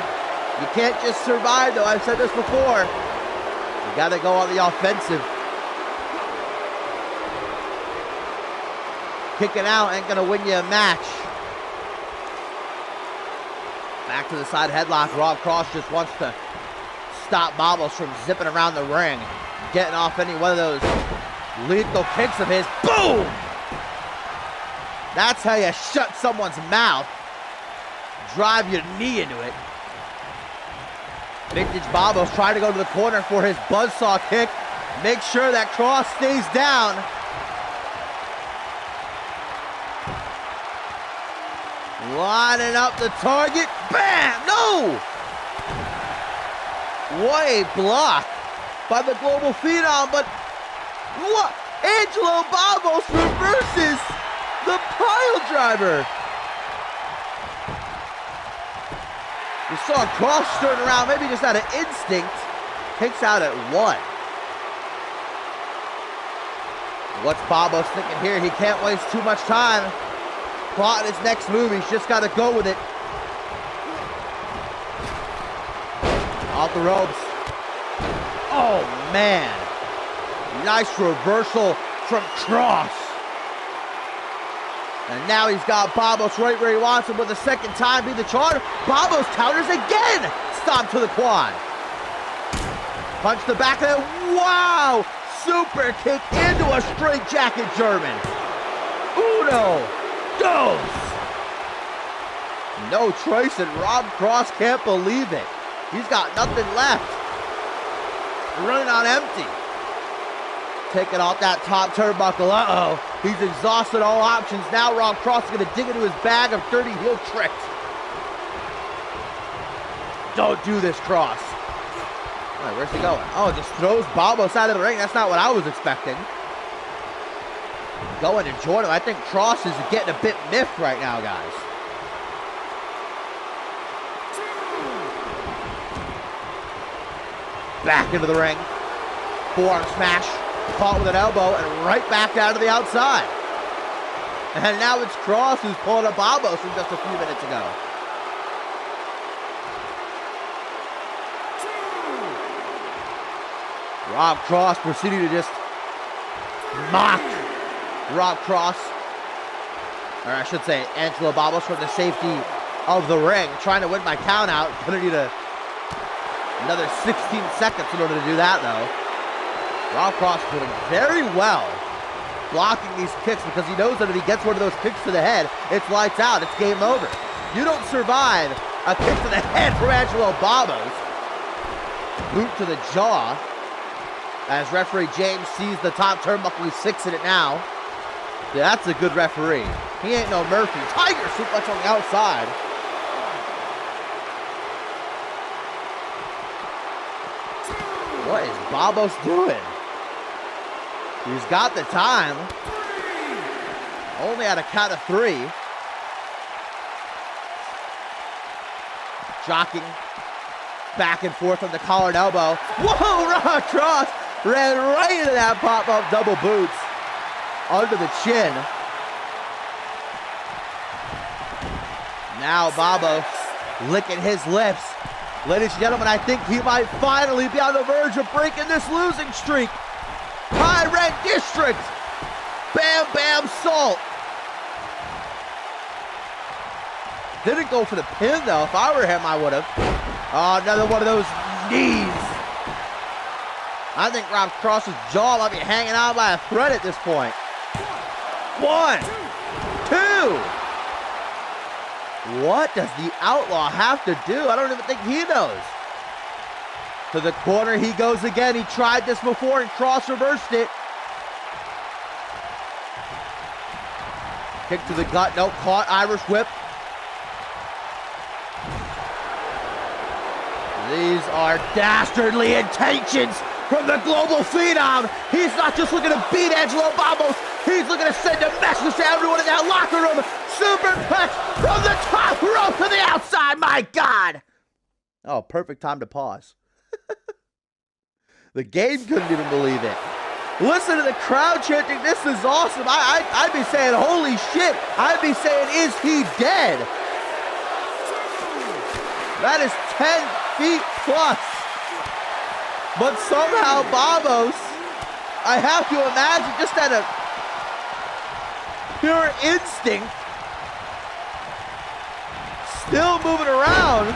You can't just survive, though. I've said this before. You got to go on the offensive. Kicking out ain't going to win you a match. Back to the side headlock. Rob Cross just wants to stop Babos from zipping around the ring. Getting off any one of those lethal kicks of his. Boom! That's how you shut someone's mouth. Drive your knee into it. Vintage Babos trying to go to the corner for his buzzsaw kick. Make sure that Cross stays down. Lining up the target. Bam! No! What a block by the Global Phenom, but what? Angelo Babos reverses the pile driver. You saw Cross turn around, maybe just out of instinct. Kicks out at one. What's Babos thinking here? He can't waste too much time. Plotting his next move, he's just got to go with it. Off the ropes. Oh, man. Nice reversal from Cross. And now he's got Babos right where he wants him with a second time be the charge. Babos counters again. Stomp to the quad. Punch the back of it. Wow. Super kick into a straight jacket German. Uno. Goes. No trace, and Rob Cross can't believe it. He's got nothing left. Running on empty. Taking off that top turnbuckle. Uh-oh. He's exhausted all options. Now Rob Cross is going to dig into his bag of dirty heel tricks. Don't do this, Cross. All right, where's he going? Oh, just throws Babos out of the ring. That's not what I was expecting. Going to join him. I think Cross is getting a bit miffed right now, guys. Back into the ring. Forearm smash. Caught with an elbow and right back out to the outside. And now it's Cross who's pulling up Babos from just a few minutes ago. Rob Cross proceeding to just mock Rob Cross, or I should say Angelo Babos, from the safety of the ring, trying to win my count out. Gonna need another 16 seconds in order to do that, though. Rob Cross doing very well blocking these kicks because he knows that if he gets one of those kicks to the head, it's lights out. It's game over. You don't survive a kick to the head from Angelo Babos. Boot to the jaw as referee James sees the top turnbuckle. He's 6 in it now. Yeah, that's a good referee. He ain't no Murphy. Tiger suplex on the outside. What is Babos doing? He's got the time. Only at a count of 3. Jockeying back and forth on the collar and elbow. Whoa, raw cross. Ran right into that pop-up double boots. Under the chin. Now Babos licking his lips. Ladies and gentlemen, I think he might finally be on the verge of breaking this losing streak. High Red District. Bam, bam, salt. Didn't go for the pin, though. If I were him, I would have. Oh, another one of those knees. I think Rob Cross's jaw might be hanging out by a thread at this point. 1, 2. What does the Outlaw have to do? I don't even think he knows. To the corner he goes again. He tried this before and Cross reversed it. Kick to the gut. Nope. Caught. Irish whip. These are dastardly intentions from the global phenom. He's not just looking to beat Angelo Babos. He's looking to send a message to everyone in that locker room. Superplex from the top rope to the outside. My God. Oh, perfect time to pause. The game couldn't even believe it. Listen to the crowd chanting, this is awesome. I'd be saying, holy shit. I'd be saying, is he dead? That is 10 feet plus. But somehow Babos, I have to imagine, just out of pure instinct, still moving around.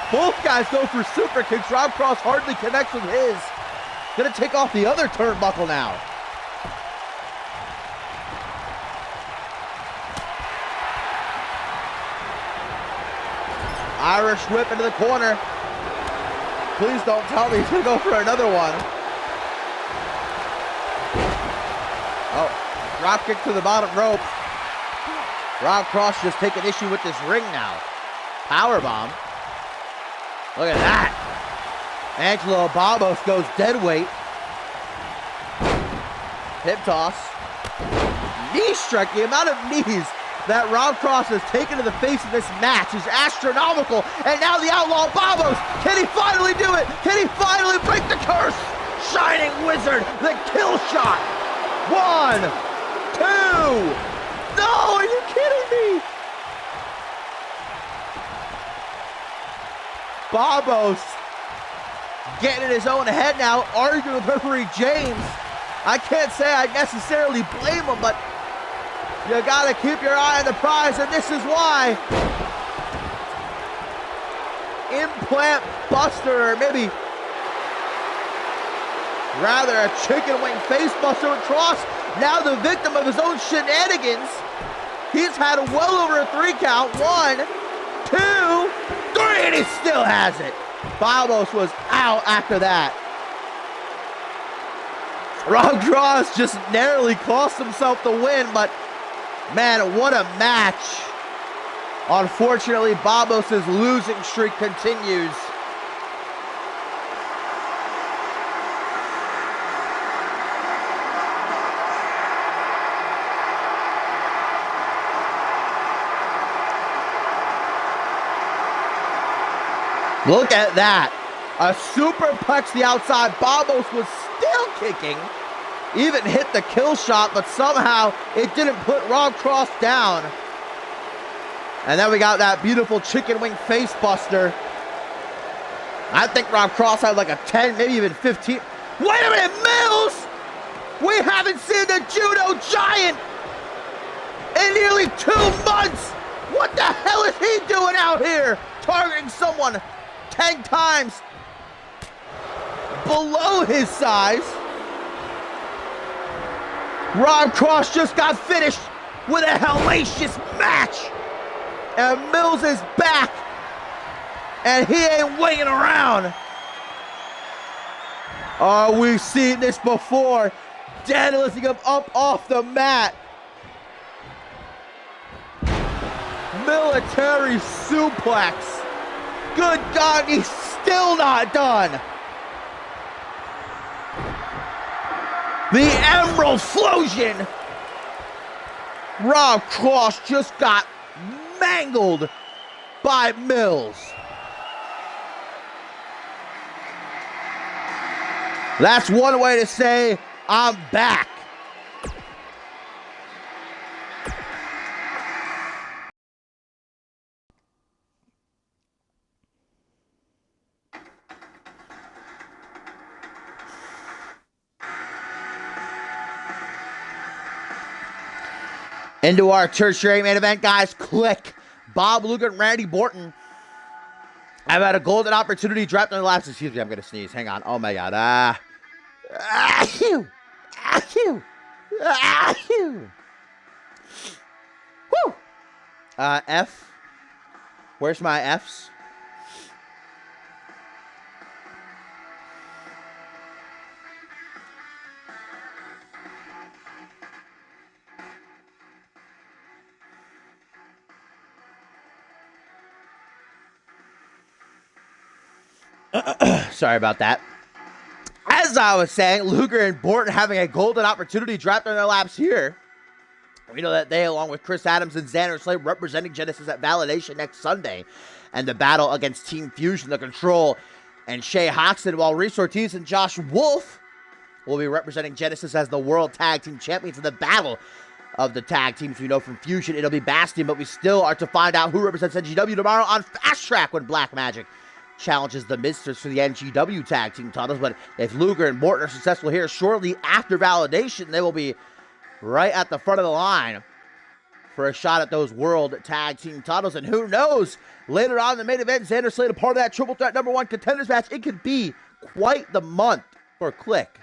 Both guys go for super kicks. Rob Cross hardly connects with his. Gonna take off the other turnbuckle now. Irish whip into the corner. Please don't tell me he's gonna go for another one. Oh, drop kick to the bottom rope. Rob Cross just taking issue with this ring now. Powerbomb. Look at that. Angelo Babos goes dead weight. Hip toss. Knee strike. The amount of knees that Rob Cross has taken to the face of this match is astronomical. And now the Outlaw Babos. Can he finally do it? Can he finally break the curse? Shining Wizard. The kill shot. 1, 2. No, are you kidding me? Babos getting in his own head now, arguing with referee James. I can't say I necessarily blame him, but you gotta keep your eye on the prize, and this is why. Implant buster, or maybe rather a chicken wing face buster with Cross. Now the victim of his own shenanigans. He's had well over a 3 count. 1, 2, 3, and he still has it. Babos was out after that. Rob Cross just narrowly cost himself the win, but man, what a match. Unfortunately, Babos' losing streak continues. Look at that. A superplex to the outside. Babos was still kicking. Even hit the kill shot, but somehow it didn't put Rob Cross down. And then we got that beautiful chicken wing face buster. I think Rob Cross had like a 10, maybe even 15. Wait a minute, Mills! We haven't seen the judo giant in nearly 2 months! What the hell is he doing out here? Targeting someone 10 times below his size. Rob Cross just got finished with a hellacious match. And Mills is back. And he ain't waiting around. Oh, we've seen this before. Deadlifting him up off the mat. Military suplex. Good God, he's still not done. The Emerald Flosion. Rob Cross just got mangled by Mills. That's one way to say I'm back. Into our tertiary main event, guys. Click. Bob Luger and Randy Orton have had a golden opportunity dropped on the laps. Excuse me, I'm going to sneeze. Hang on. Oh, my God. Achoo. Achoo. Achoo. Woo. F. Where's my Fs? Sorry about that. As I was saying, Luger and Orton having a golden opportunity dropped on their laps here. We know that they, along with Chris Adams and Xander Slade, representing Genesis at Validation next Sunday. And the battle against Team Fusion, The Control, and Shay Hoxton, while Reese Ortiz and Josh Wolf will be representing Genesis as the World Tag Team Champions in the battle of the tag teams. We know from Fusion it'll be Bastion, but we still are to find out who represents NGW tomorrow on Fast Track when Black Magic challenges the Misters for the NGW tag team titles. But if Luger and Orton are successful here shortly after Validation, they will be right at the front of the line for a shot at those world tag team titles. And who knows, later on in the main event, Xander Slade a part of that triple threat #1 contenders match. It could be quite the month for Click.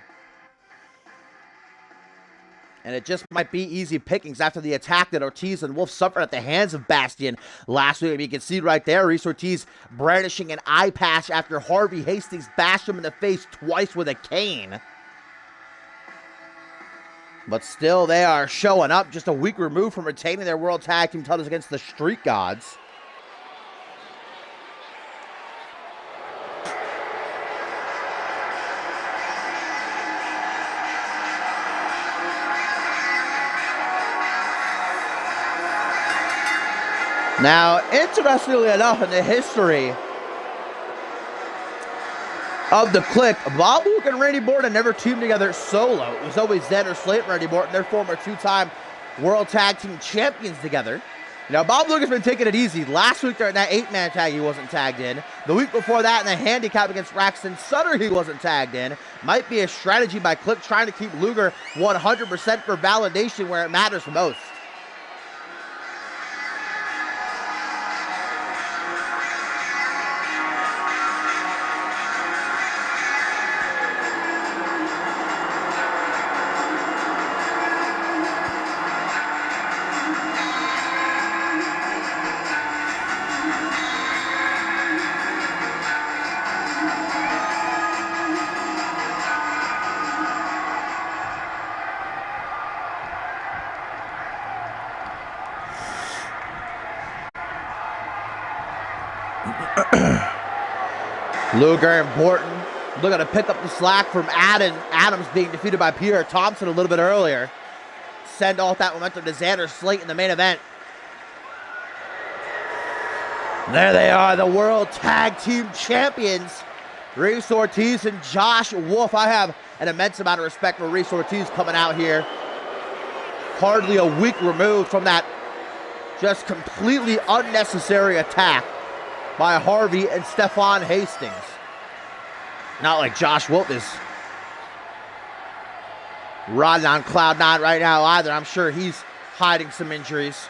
And it just might be easy pickings after the attack that Ortiz and Wolf suffered at the hands of Bastion last week. You can see right there, Reese Ortiz brandishing an eye patch after Harvey Hastings bashed him in the face twice with a cane. But still, they are showing up just a week removed from retaining their World Tag Team titles against the Street Gods. Now, interestingly enough, in the history of the Click, Bob Luger and Randy Orton never teamed together solo. It was always Xander Slade and Randy Orton, their former two-time World Tag Team Champions together. Now, Bob Luger's been taking it easy. Last week during that 8-man tag, he wasn't tagged in. The week before that, in the handicap against Braxton Sutter, he wasn't tagged in. Might be a strategy by Click trying to keep Luger 100% for Validation where it matters most. Luger and Orton looking to pick up the slack from Adams being defeated by Pierre Thompson a little bit earlier. Send all that momentum to Xander Slate in the main event. There they are, the World Tag Team Champions, Reese Ortiz and Josh Wolf. I have an immense amount of respect for Reese Ortiz coming out here. Hardly a week removed from that just completely unnecessary attack by Harvey and Stephon Hastings. Not like Josh Wolf is riding on cloud 9 right now either. I'm sure he's hiding some injuries.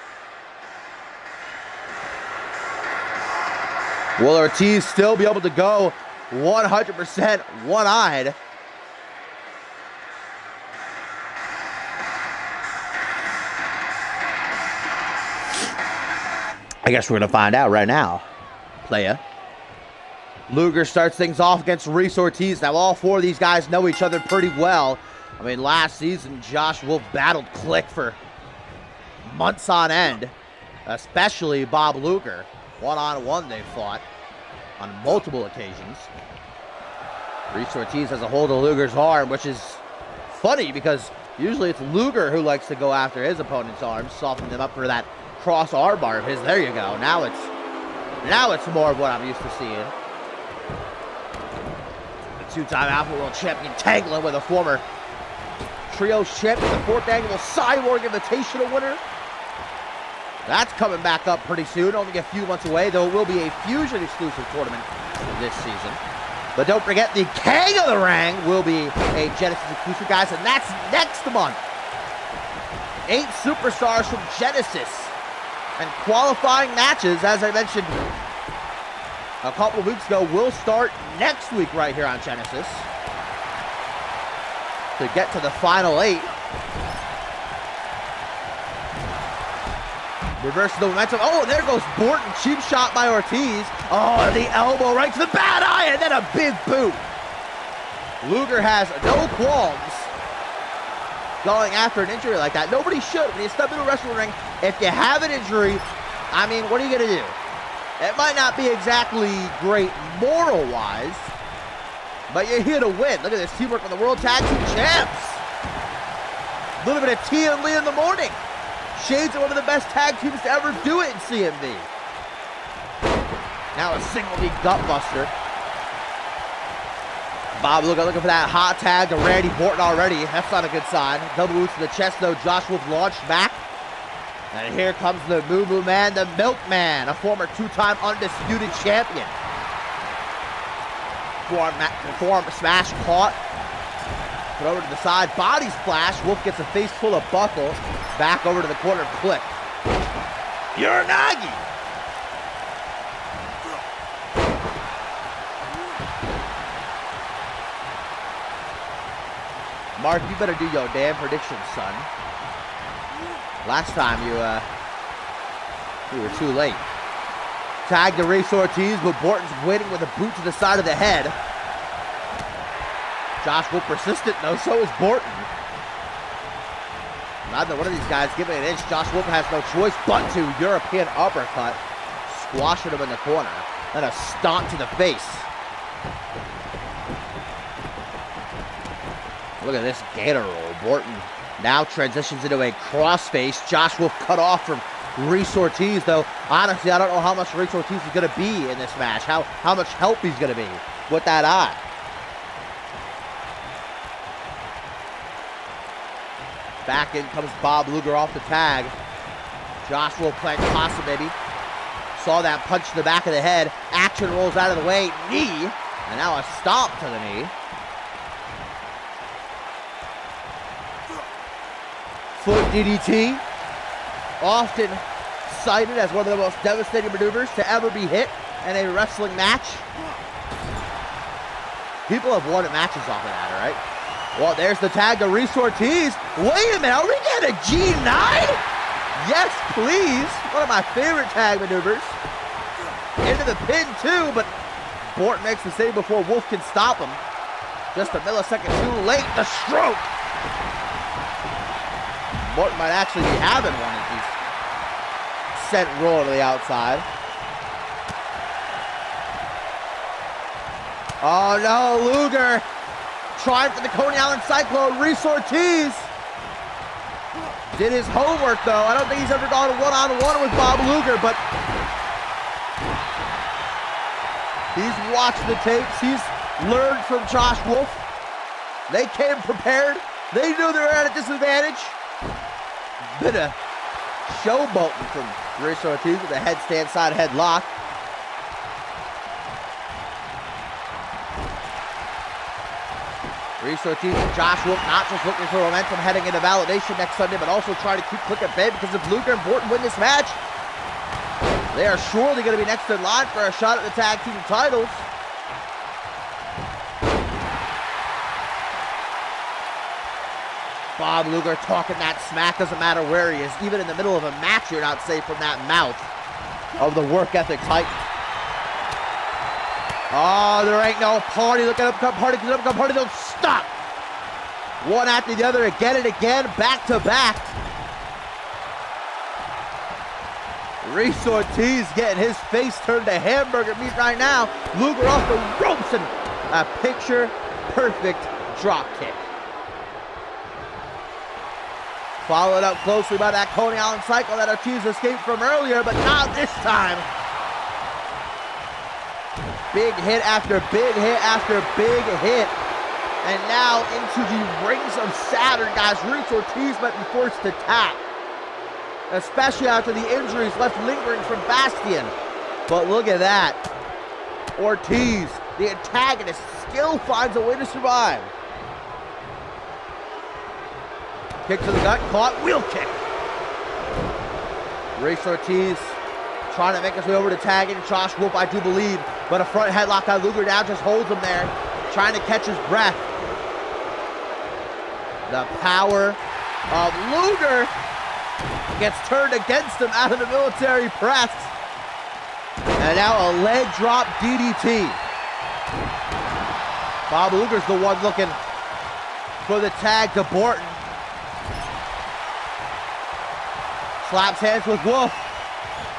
Will Ortiz still be able to go 100% one-eyed? I guess we're going to find out right now. Playa. Luger starts things off against Reese Ortiz. Now, all four of these guys know each other pretty well. I mean, last season, Josh Wolf battled Click for months on end, especially Bob Luger. One-on-one they fought on multiple occasions. Reese Ortiz has a hold of Luger's arm, which is funny because usually it's Luger who likes to go after his opponent's arms, softening them up for that cross arm bar of his. There you go. Now it's more of what I'm used to seeing. The two-time Alpha World Champion tangling with a former Trios Champion, the fourth annual Cyborg Invitational winner. That's coming back up pretty soon, only a few months away, though it will be a Fusion exclusive tournament this season. But don't forget, the King of the Ring will be a Genesis exclusive, guys, and that's next month. 8 superstars from Genesis. And qualifying matches, as I mentioned a couple of weeks ago, will start next week right here on Genesis to get to the final 8. Reversing the momentum. Oh, there goes Borton. Cheap shot by Ortiz. Oh, the elbow right to the bad eye, and then a big boot. Luger has no qualms going after an injury like that. Nobody should. When you step into a wrestling ring, if you have an injury, I mean, what are you going to do? It might not be exactly great moral-wise, but you're here to win. Look at this teamwork with the World Tag Team Champs. A little bit of Tia and Lee in the morning. Shades are one of the best tag teams to ever do it in CMV. Now a single knee gut buster. Bob Luger looking for that hot tag to Randy Borton already. That's not a good sign. Double boots to the chest though. Josh Wolf launched back. And here comes the Moo Moo Man, the Milkman, a former 2-time undisputed champion. Forearm smash caught. Put over to the side, body splash. Wolf gets a face full of buckle. Back over to the corner, Click. Uranagi. Mark, you better do your damn predictions, son. Last time you were too late. Tag to Reese Ortiz, but Borton's waiting with a boot to the side of the head. Josh Wolf persistent, though, so is Borton. Neither one of these guys giving an inch. Josh Wolf has no choice but to European uppercut, squashing him in the corner. Then a stomp to the face. Look at this gator roll. Borton now transitions into a crossface. Josh Wolf cut off from Reese Ortiz, though. Honestly, I don't know how much Reese Ortiz is going to be in this match. How much help he's going to be with that eye. Back in comes Bob Luger off the tag. Josh Wolf playing possum, baby. Saw that punch in the back of the head. Action rolls out of the way. Knee. And now a stomp to the knee. Foot DDT. Often cited as one of the most devastating maneuvers to ever be hit in a wrestling match. People have won matches off of that, all right? Well, there's the tag to Reese Ortiz. Wait a minute, are we getting a G9? Yes, please. One of my favorite tag maneuvers. Into the pin, too, but Borton makes the save before Wolf can stop him. Just a millisecond too late. The stroke. Borton might actually be having one as he's sent rolling to the outside. Oh, no, Luger. Trying for the Coney Island Cyclone. Reese Ortiz did his homework, though. I don't think he's ever gone one-on-one with Bob Luger, but he's watched the tapes. He's learned from Josh Wolf. They came prepared. They knew they were at a disadvantage. Bit of showboating from Reese Ortiz with a headstand side headlock. Reese Ortiz and Josh Wolf not just looking for momentum heading into validation next Sunday, but also trying to keep Click at bay, because if Luger and Borton win this match, they are surely going to be next in line for a shot at the tag team titles. Bob Luger talking that smack. Doesn't matter where he is. Even in the middle of a match, you're not safe from that mouth. of the work ethic titan. Oh, there ain't no party. Look at upcut party, because upcut party don't stop. One after the other, again and again, back to back. Reese Ortiz getting his face turned to hamburger meat right now. Luger off the ropes and a picture-perfect drop kick. Followed up closely by that Coney Island cycle that Ortiz escaped from earlier, but not this time. Big hit after big hit after big hit. And now into the rings of Saturn, guys. Reese Ortiz might be forced to tap, especially after the injuries left lingering from Bastion. But look at that. Ortiz, the antagonist, still finds a way to survive. Kick to the gut, caught, wheel kick. Reese Ortiz trying to make his way over to tagging Josh Wolf, I do believe. But a front headlock by Luger now just holds him there, trying to catch his breath. The power of Luger gets turned against him out of the military press. And now a leg drop DDT. Bob Luger's the one looking for the tag to Borton. Slaps hands with Wolf.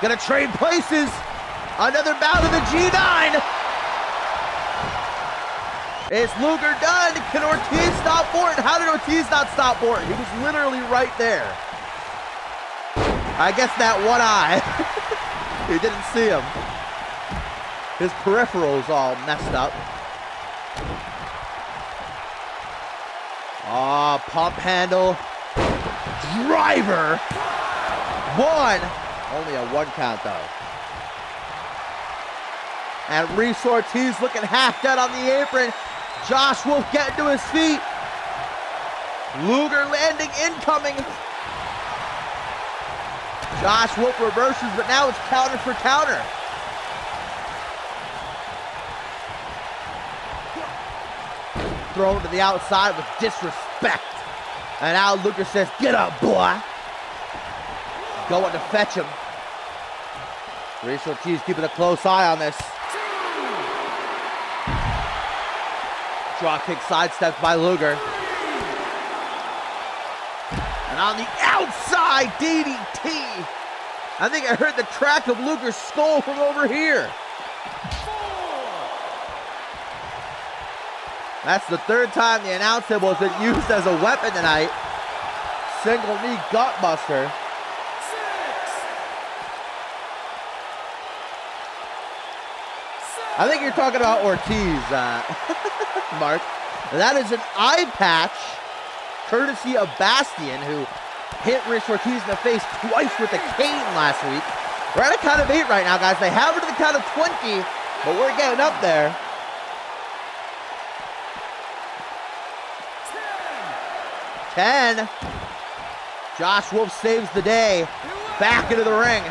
Gonna trade places. Another bout of the G9. Is Luger done? Can Ortiz stop Borton? How did Ortiz not stop Borton? He was literally right there. I guess that one eye. He didn't see him. His peripheral's all messed up. Oh, pump handle. Driver. One. Only a one count though. And Reese Ortiz looking half dead on the apron. Josh Wolf getting to his feet. Luger landing incoming. Josh Wolf reverses, but now it's counter for counter. Thrown to the outside with disrespect. And now Luger says, "Get up, boy." Going to fetch him. Reese Ortiz keeping a close eye on this. Drop kick sidestepped by Luger. And on the outside, DDT. I think I heard the crack of Luger's skull from over here. That's the third time the announce table has been used as a weapon tonight. Single knee gutbuster. I think you're talking about Ortiz, Mark. That is an eye patch, courtesy of Bastion, who hit Reese Ortiz in the face twice with a cane last week. We're at a count of 8 right now, guys. They have it to the count of 20, but we're getting up there. 10. Josh Wolf saves the day. Back into the ring.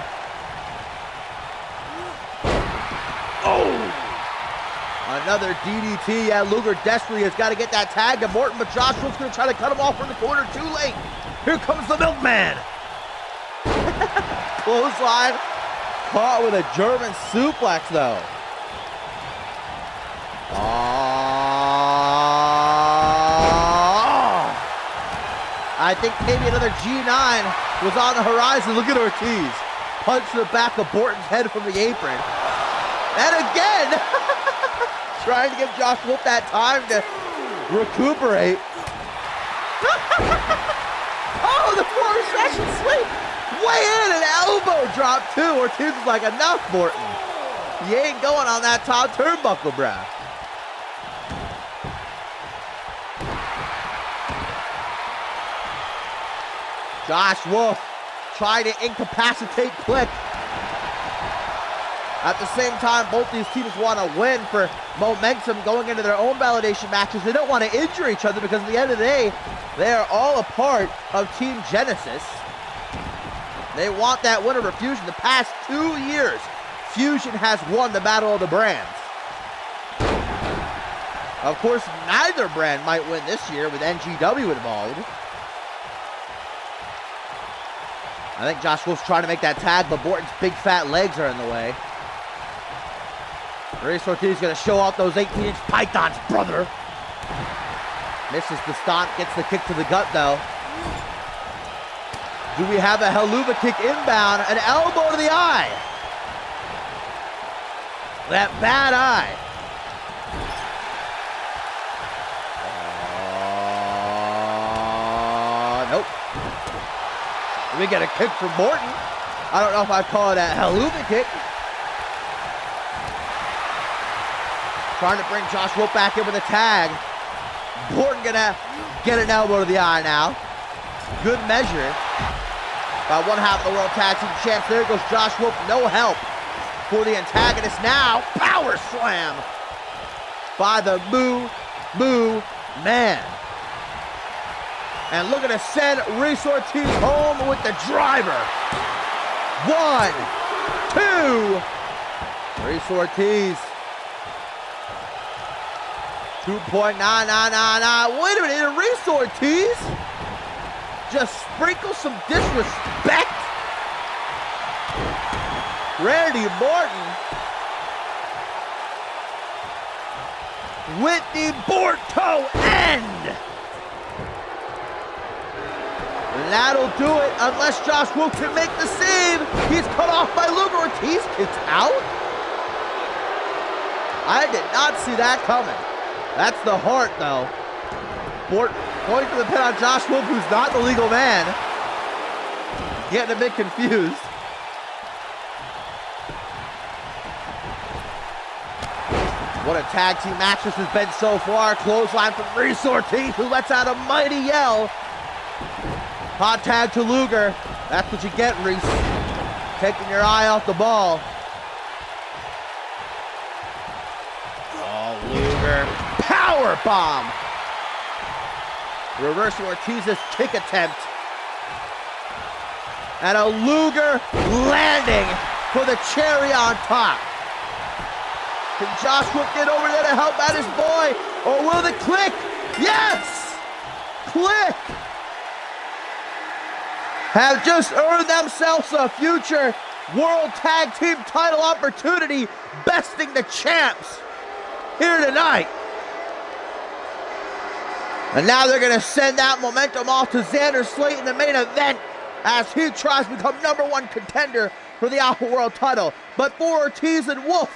Oh! Another DDT. Yeah, Luger desperately has got to get that tag to Morton, but Josh Wolf's going to try to cut him off from the corner. Too late. Here comes the milkman. Clothesline. Caught with a German suplex, though. I think maybe another G9 was on the horizon. Look at Ortiz. Punch to the back of Borton's head from the apron. And again, trying to give Josh Wolf that time to recuperate. Oh, the 4-session sweep. Way in, an elbow drop too. Ortiz is like, enough, Borton. You ain't going on that top turnbuckle, bruh. Josh Wolf trying to incapacitate Click. At the same time, both these teams want to win for momentum going into their own validation matches. They don't want to injure each other because at the end of the day, they are all a part of Team Genesis. They want that win over Fusion. The past 2 years, Fusion has won the Battle of the Brands. Of course, neither brand might win this year with NGW involved. I think Josh Wolf's trying to make that tag, but Borton's big fat legs are in the way. Reyes Ortiz going to show off those 18-inch pythons, brother. Misses the stomp, gets the kick to the gut, though. Do we have a Helluva kick inbound? An elbow to the eye. That bad eye. Nope. We get a kick from Morton. I don't know if I'd call it a Helluva kick. Trying to bring Josh Wolf back in with a tag. Morton gonna get an elbow to the eye now. Good measure by one half of the World Tag Team Champs. There goes Josh Wolf, no help for the antagonist now. Power slam by the Moo Man. And looking to send Reyes Ortiz home with the driver. 1, 2. Reyes Ortiz. 2.9999. Wait a minute, Reyes Ortiz just sprinkle some disrespect. Randy Orton with the Borto end. And that'll do it unless Josh Wolf can make the save. He's cut off by Luger. Ortiz kicks out. I did not see that coming. That's the heart, though. Borton going for the pin on Josh Wolf, who's not the legal man. Getting a bit confused. What a tag team match this has been so far. Clothesline from Reyes Ortiz, who lets out a mighty yell. Hot tag to Luger. That's what you get, Reese. Taking your eye off the ball. Oh, Luger. Power bomb. Reversing Ortiz's kick attempt. And a Luger landing for the cherry on top. Can Josh Wolf get over there to help out his boy? Or will the click? Yes! Click! Have just earned themselves a future World Tag Team title opportunity, besting the champs here tonight. And now they're going to send that momentum off to Xander Slate in the main event as he tries to become #1 contender for the Alpha World title. But for Ortiz and Wolf,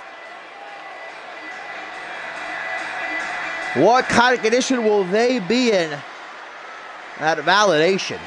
what kind of condition will they be in at Validation?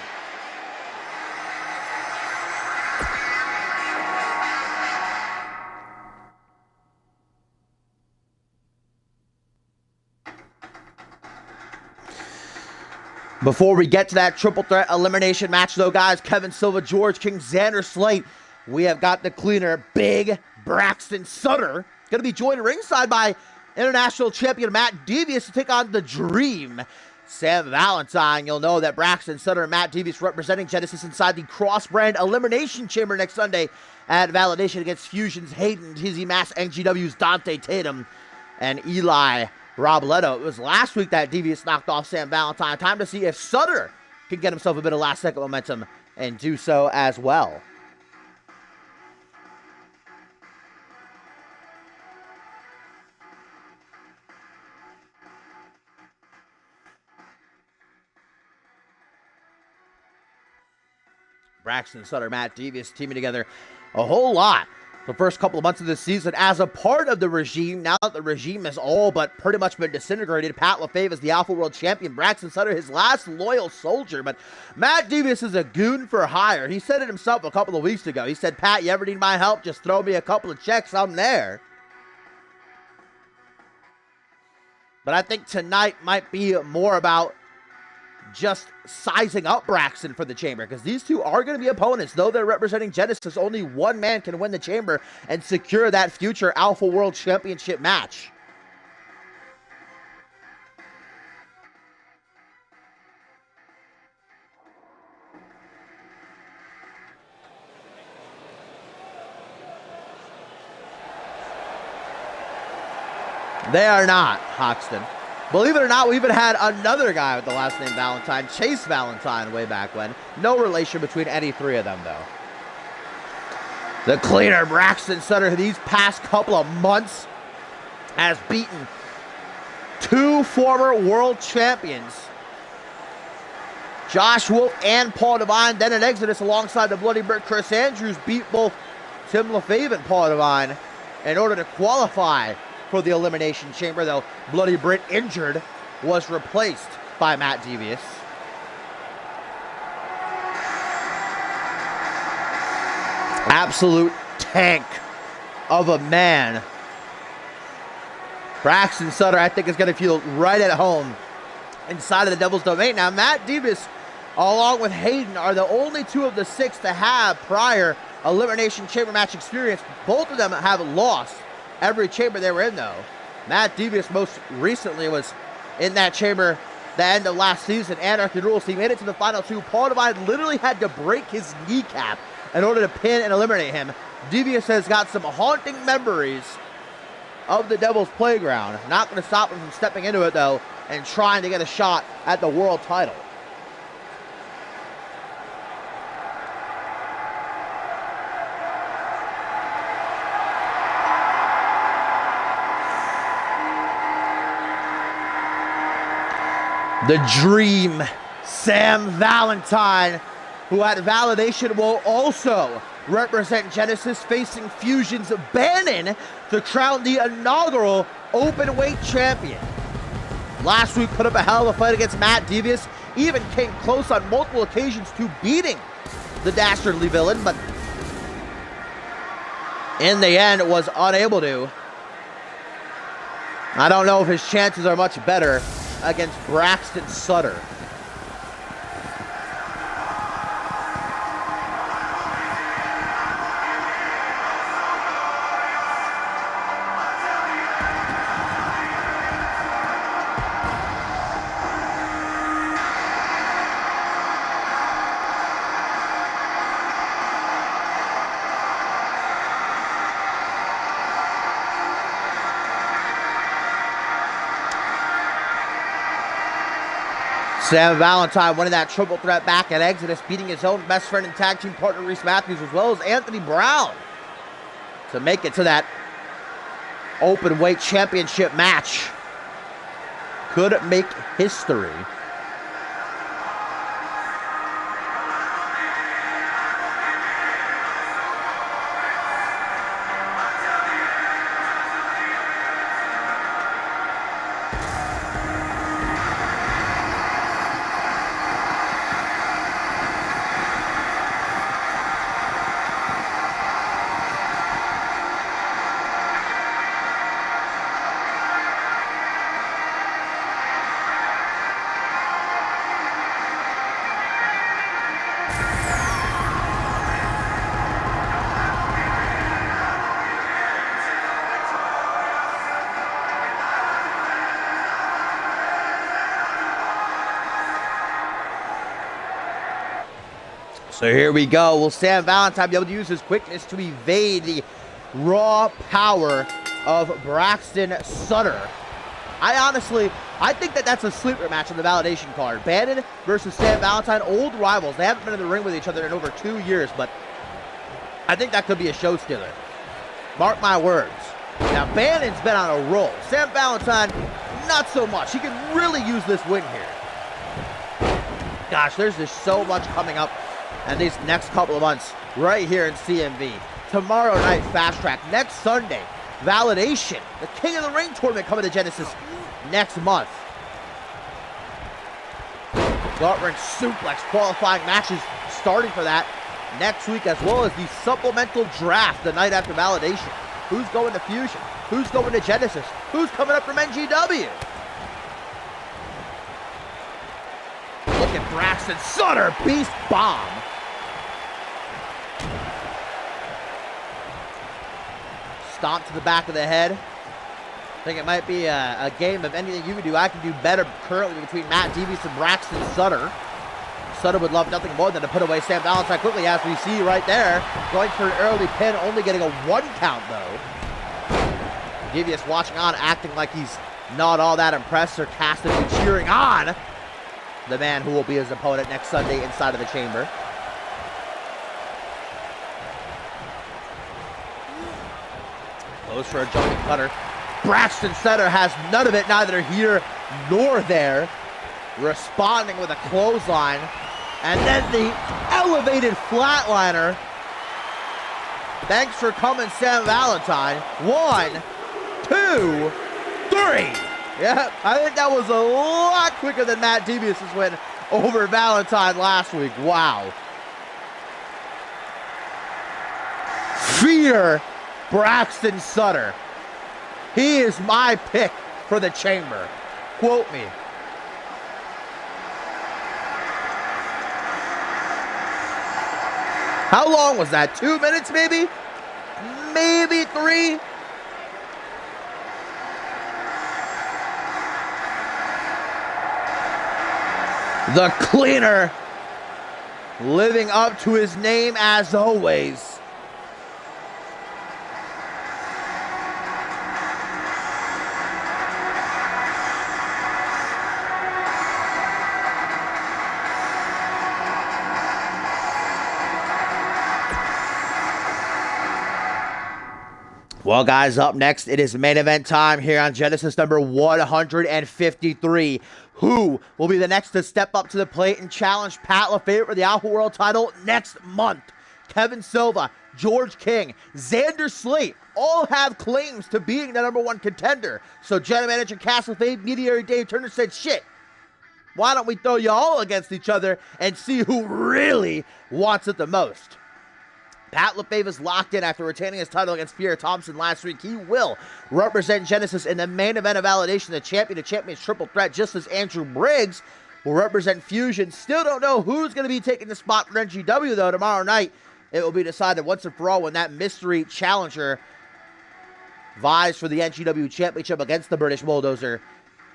Before we get to that triple threat elimination match, though, guys, Kevin Silva, George King, Xander Slate, we have got the cleaner, Big Braxton Sutter, going to be joined ringside by International Champion Matt Devious to take on the Dream, Sam Valentine. You'll know that Braxton Sutter and Matt Devious representing Genesis inside the cross-brand Elimination Chamber next Sunday at Validation against Fusion's Hayden, Tizzy Mass, NGW's Dante Tatum, and Eli Robledo. It was last week that Devious knocked off Sam Valentine. Time to see if Sutter can get himself a bit of last-second momentum and do so as well. Braxton Sutter, Matt Devious teaming together a whole lot the first couple of months of this season as a part of the regime. Now that the regime has all but pretty much been disintegrated, Pat LaFave is the Alpha World Champion. Braxton Sutter, his last loyal soldier. But Matt Devious is a goon for hire. He said it himself a couple of weeks ago. He said, Pat, you ever need my help? Just throw me a couple of checks. I'm there. But I think tonight might be more about just sizing up Braxton for the chamber, because these two are going to be opponents. Though they're representing Genesis, only one man can win the chamber and secure that future Alpha World Championship match. They are not, Hoxton. Believe it or not, we even had another guy with the last name Valentine, Chase Valentine, way back when. No relation between any three of them, though. The cleaner Braxton Sutter, who these past couple of months has beaten 2 former world champions, Josh Wolf and Paul Devine. Then in Exodus, alongside the Bloody Brick, Chris Andrews beat both Tim LaFave and Paul Devine in order to qualify for the Elimination Chamber, though Bloody Britt, injured, was replaced by Matt Devious. Absolute tank of a man. Braxton Sutter, I think, is going to feel right at home inside of the Devil's Domain. Now, Matt Devious, along with Hayden, are the only 2 of the 6 to have prior Elimination Chamber match experience. Both of them have lost every chamber they were in, though. Matt Devious most recently was in that chamber the end of last season, Anarchy Rules. He made it to the final 2. Paul Devine literally had to break his kneecap in order to pin and eliminate him. Devious has got some haunting memories of the Devil's Playground. Not going to stop him from stepping into it, though, and trying to get a shot at the world title. The Dream, Sam Valentine, who at Validation will also represent Genesis, facing Fusion's Bannon to crown the inaugural openweight champion. Last week put up a hell of a fight against Matt Devious, even came close on multiple occasions to beating the dastardly villain, but in the end was unable to. I don't know if his chances are much better against Braxton Sutter. Sam Valentine winning that triple threat back at Exodus, beating his own best friend and tag team partner Reese Matthews, as well as Anthony Brown, to make it to that open weight championship match. Could make history. So here we go. Will Sam Valentine be able to use his quickness to evade the raw power of Braxton Sutter? I think that's a sleeper match on the Validation card. Bannon versus Sam Valentine, old rivals. They haven't been in the ring with each other in over 2 years, but I think that could be a show stealer. Mark my words. Now, Bannon's been on a roll. Sam Valentine, not so much. He can really use this win here. Gosh, there's just so much coming up in these next couple of months right here in CMV. Tomorrow night, Fast Track. Next Sunday, Validation. The King of the Ring tournament coming to Genesis next month. Gut-wrench suplex qualifying matches starting for that next week, as well as the supplemental draft the night after Validation. Who's going to Fusion? Who's going to Genesis? Who's coming up from NGW? Look at Braxton Sutter, beast bomb. Stomp to the back of the head. I think it might be a game of anything you can do. I can do better currently between Matt Devious and Braxton Sutter. Sutter would love nothing more than to put away Sam Valentine quickly, as we see right there. Going for an early pin, only getting a 1 count though. Devious watching on, acting like he's not all that impressed, sarcastically cheering on the man who will be his opponent next Sunday inside of the chamber. Goes for a jumping cutter. Braxton Sutter has none of it, neither here nor there. Responding with a clothesline. And then the elevated flatliner. Thanks for coming, Sam Valentine. 1, 2, 3. Yeah, I think that was a lot quicker than Matt Devious' win over Valentine last week. Wow. Fear Braxton Sutter. He is my pick for the chamber. Quote me. How long was that? 2 minutes maybe? Maybe 3? The Cleaner, living up to his name as always. Well, guys, up next, it is main event time here on Genesis number 153. Who will be the next to step up to the plate and challenge Pat LaFave for the Alpha World title next month? Kevin Silva, George King, Xander Slate all have claims to being the number one contender. So general manager Cass LaFave, mediator Dave Turner said, shit, why don't we throw you all against each other and see who really wants it the most? Pat LaFave is locked in after retaining his title against Pierre Thompson last week. He will represent Genesis in the main event of Validation, the champion to champions triple threat, just as Andrew Briggs will represent Fusion. Still don't know who's going to be taking the spot for NGW, though. Tomorrow night, it will be decided once and for all when that mystery challenger vies for the NGW championship against the British Bulldozer,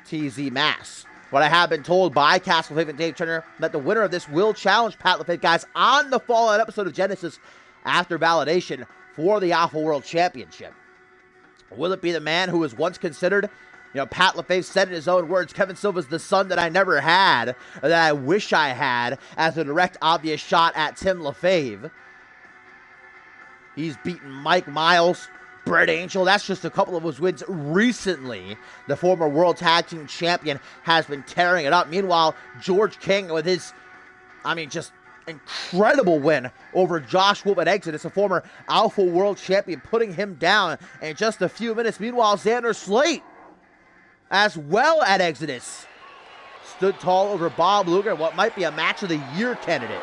TZ Mass. What I have been told by Cass LaFave and Dave Turner, that the winner of this will challenge Pat LaFave, guys, on the Fallout episode of Genesis after Validation for the Alpha World Championship. Will it be the man who was once considered, Pat LaFave said in his own words, Kevin Silva's the son that I never had, or that I wish I had, as a direct, obvious shot at Tim LaFave. He's beaten Mike Miles, Brett Angel. That's just a couple of his wins recently. The former World Tag Team Champion has been tearing it up. Meanwhile, George King with his, just incredible win over Josh Wolf at Exodus, a former Alpha World Champion, putting him down in just a few minutes. Meanwhile, Xander Slate, as well at Exodus, stood tall over Bob Luger, what might be a match of the year candidate.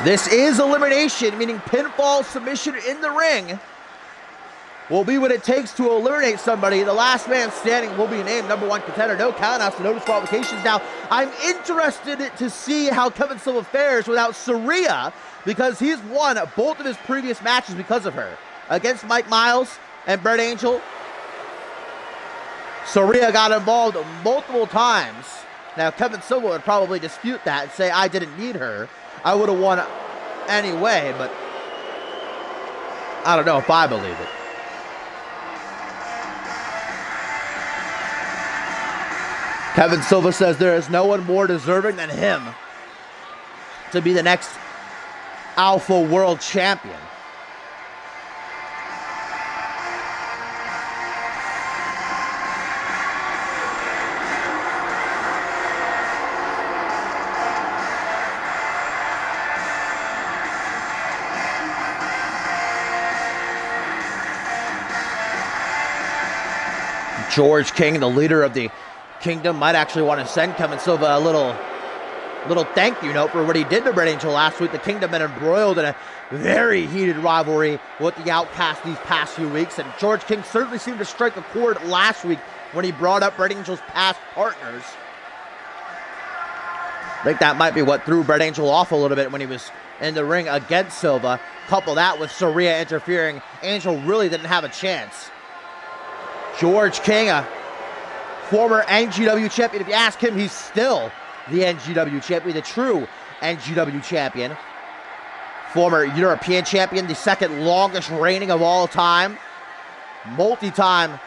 This is elimination, meaning pinfall submission in the ring will be what it takes to eliminate somebody. The last man standing will be named number one contender. No countouts, no disqualifications. Now, I'm interested to see how Kevin Silva fares without Sarria, because he's won both of his previous matches because of her. Against Mike Miles and Brett Angel, Sarria got involved multiple times. Now, Kevin Silva would probably dispute that and say, I didn't need her. I would have won anyway, but I don't know if I believe it. Kevin Silva says there is no one more deserving than him to be the next Alpha World Champion. George King, the leader of the Kingdom, might actually want to send Kevin Silva a little thank you note for what he did to Brett Angel last week. The Kingdom been embroiled in a very heated rivalry with the Outcast these past few weeks, and George King certainly seemed to strike a chord last week when he brought up Brett Angel's past partners. I think that might be what threw Brett Angel off a little bit when he was in the ring against Silva. Couple that with Sarria interfering, Angel really didn't have a chance. George King, a former NGW champion. If you ask him, he's still the NGW champion, the true NGW champion. Former European champion, the second longest reigning of all time. multi-time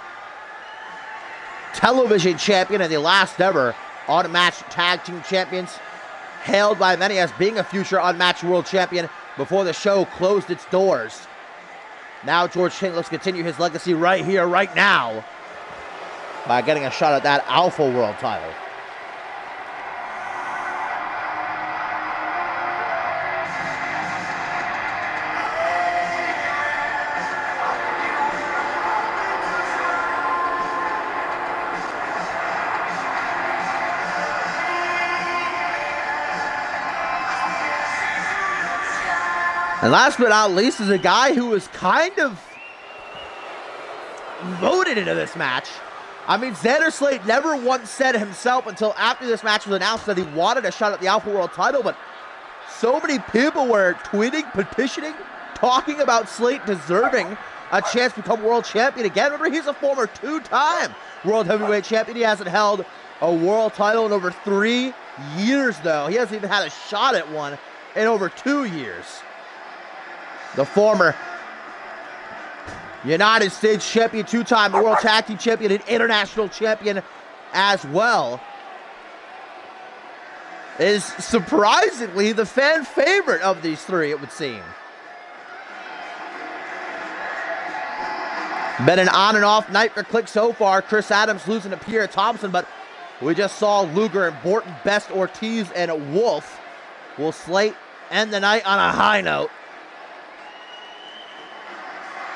television champion and the last ever unmatched tag team champions, hailed by many as being a future unmatched world champion before the show closed its doors. Now George King looks to continue his legacy right here, right now, by getting a shot at that Alpha World title. And last but not least is a guy who was kind of voted into this match. I mean, Xander Slate never once said himself until after this match was announced that he wanted a shot at the Alpha World title, but so many people were tweeting, petitioning, talking about Slate deserving a chance to become world champion again. Remember, he's a former two-time world heavyweight champion. He hasn't held a world title in over 3 years, though. He hasn't even had a shot at one in over 2 years. The former United States champion, two-time world tag team champion, and international champion as well, is surprisingly the fan favorite of these three, it would seem. Been an on and off night for Click so far. Chris Adams losing to Pierre Thompson, but we just saw Luger and Borton, Best, Ortiz, and Wolf. Will Slate end the night on a high note?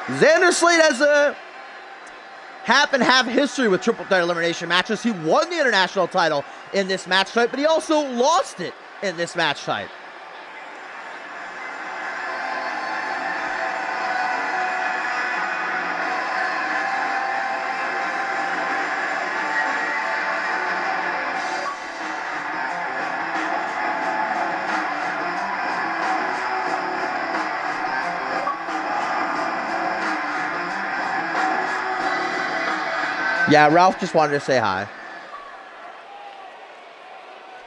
Xander Slate has a half-and-half history with triple threat elimination matches. He won the international title in this match type, but he also lost it in this match type. Yeah, Ralph just wanted to say hi.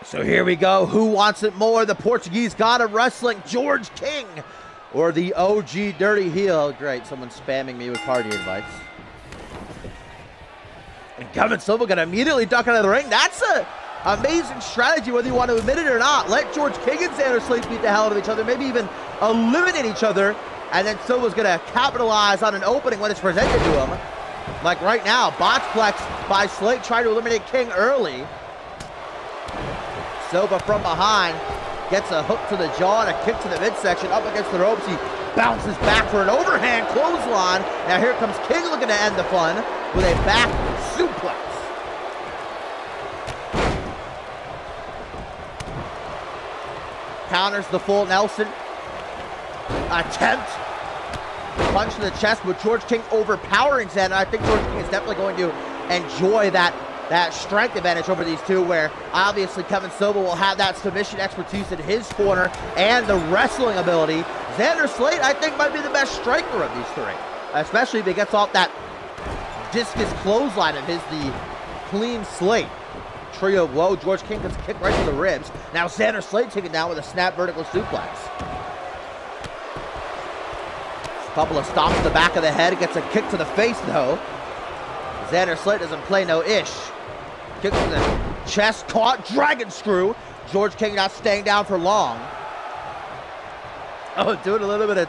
So here we go. Who wants it more? The Portuguese god of wrestling, George King, or the OG Dirty Heel? Great, someone's spamming me with party invites. And Kevin Silva gonna immediately duck out of the ring. That's a amazing strategy, whether you want to admit it or not. Let George King and Xander Slate beat the hell out of each other, maybe even eliminate each other, and then Silva's gonna capitalize on an opening when it's presented to him. Like right now, botchplex by Slate, trying to eliminate King early. Silva from behind gets a hook to the jaw and a kick to the midsection. Up against the ropes, he bounces back for an overhand clothesline. Now here comes King looking to end the fun with a back suplex. Counters the full Nelson attempt. Punch to the chest with George King overpowering Xander. I think George King is definitely going to enjoy that strength advantage over these two, where obviously Kevin Silva will have that submission expertise in his corner and the wrestling ability. Xander Slate, I think, might be the best striker of these three, especially if he gets off that discus clothesline of his, the clean slate. Trio of woe. George King gets kicked right to the ribs. Now Xander Slate taken down with a snap vertical suplex. Couple of stomps to the back of the head. Gets a kick to the face, though. Xander Slate doesn't play no ish. Kick to the chest, caught, dragon screw. George King not staying down for long. Oh, doing a little bit of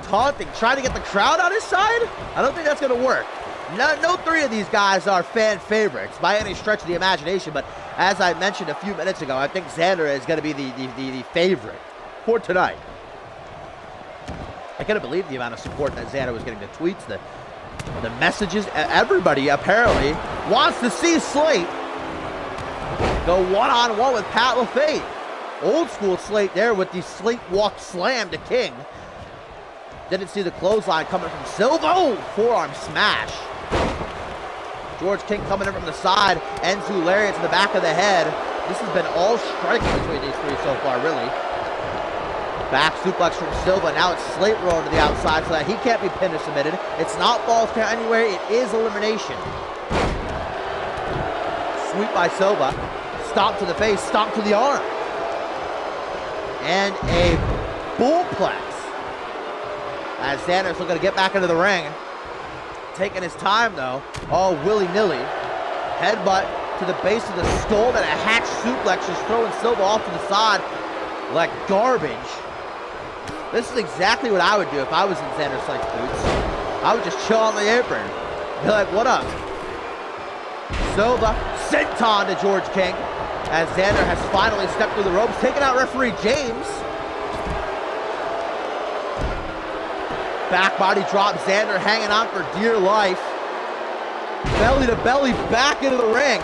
taunting, trying to get the crowd on his side? I don't think that's going to work. No three of these guys are fan favorites by any stretch of the imagination, but as I mentioned a few minutes ago, I think Xander is going to be the favorite for tonight. I couldn't believe the amount of support that Xander was getting, the tweets, the messages. Everybody apparently wants to see Slate go one-on-one with Pat LaFave. Old school Slate there with the Slate walk slam to King. Didn't see the clothesline coming from Silva. Oh, forearm smash. George King coming in from the side. Enzu lariat to the back of the head. This has been all striking between these three so far, really. Back suplex from Silva. Now it's Slate rolling to the outside so that he can't be pinned or submitted. It's not falls count anywhere. It is elimination. Sweep by Silva. Stomp to the face. Stomp to the arm. And a bullplex. As Xander's looking to get back into the ring. taking his time, though. All willy-nilly. Headbutt to the base of the skull, then a hatch suplex, just throwing Silva off to the side like garbage. This is exactly what I would do if I was in Xander Slate's boots. I would just chill on the apron. Be like, what up? Silva senton to George King as Xander has finally stepped through the ropes, taking out referee James. Back body drop, Xander hanging on for dear life. Belly to belly, back into the ring.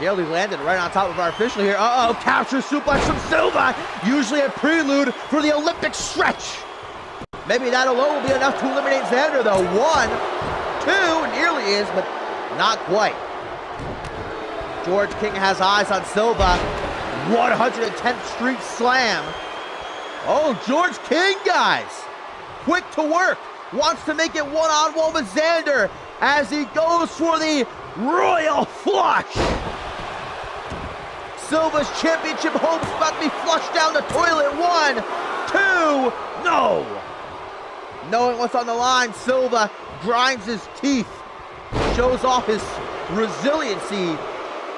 Nearly landed right on top of our official here. Uh-oh, capture suplex from Silva. Usually a prelude for the Olympic stretch. Maybe that alone will be enough to eliminate Xander, though. 1, 2, nearly is, but not quite. George King has eyes on Silva. 110th Street Slam. Oh, George King, guys. Quick to work. Wants to make it one-on-one with Xander as he goes for the Royal Flush. Silva's championship hopes about to be flushed down the toilet. 1, 2, no. Knowing what's on the line, Silva grinds his teeth. Shows off his resiliency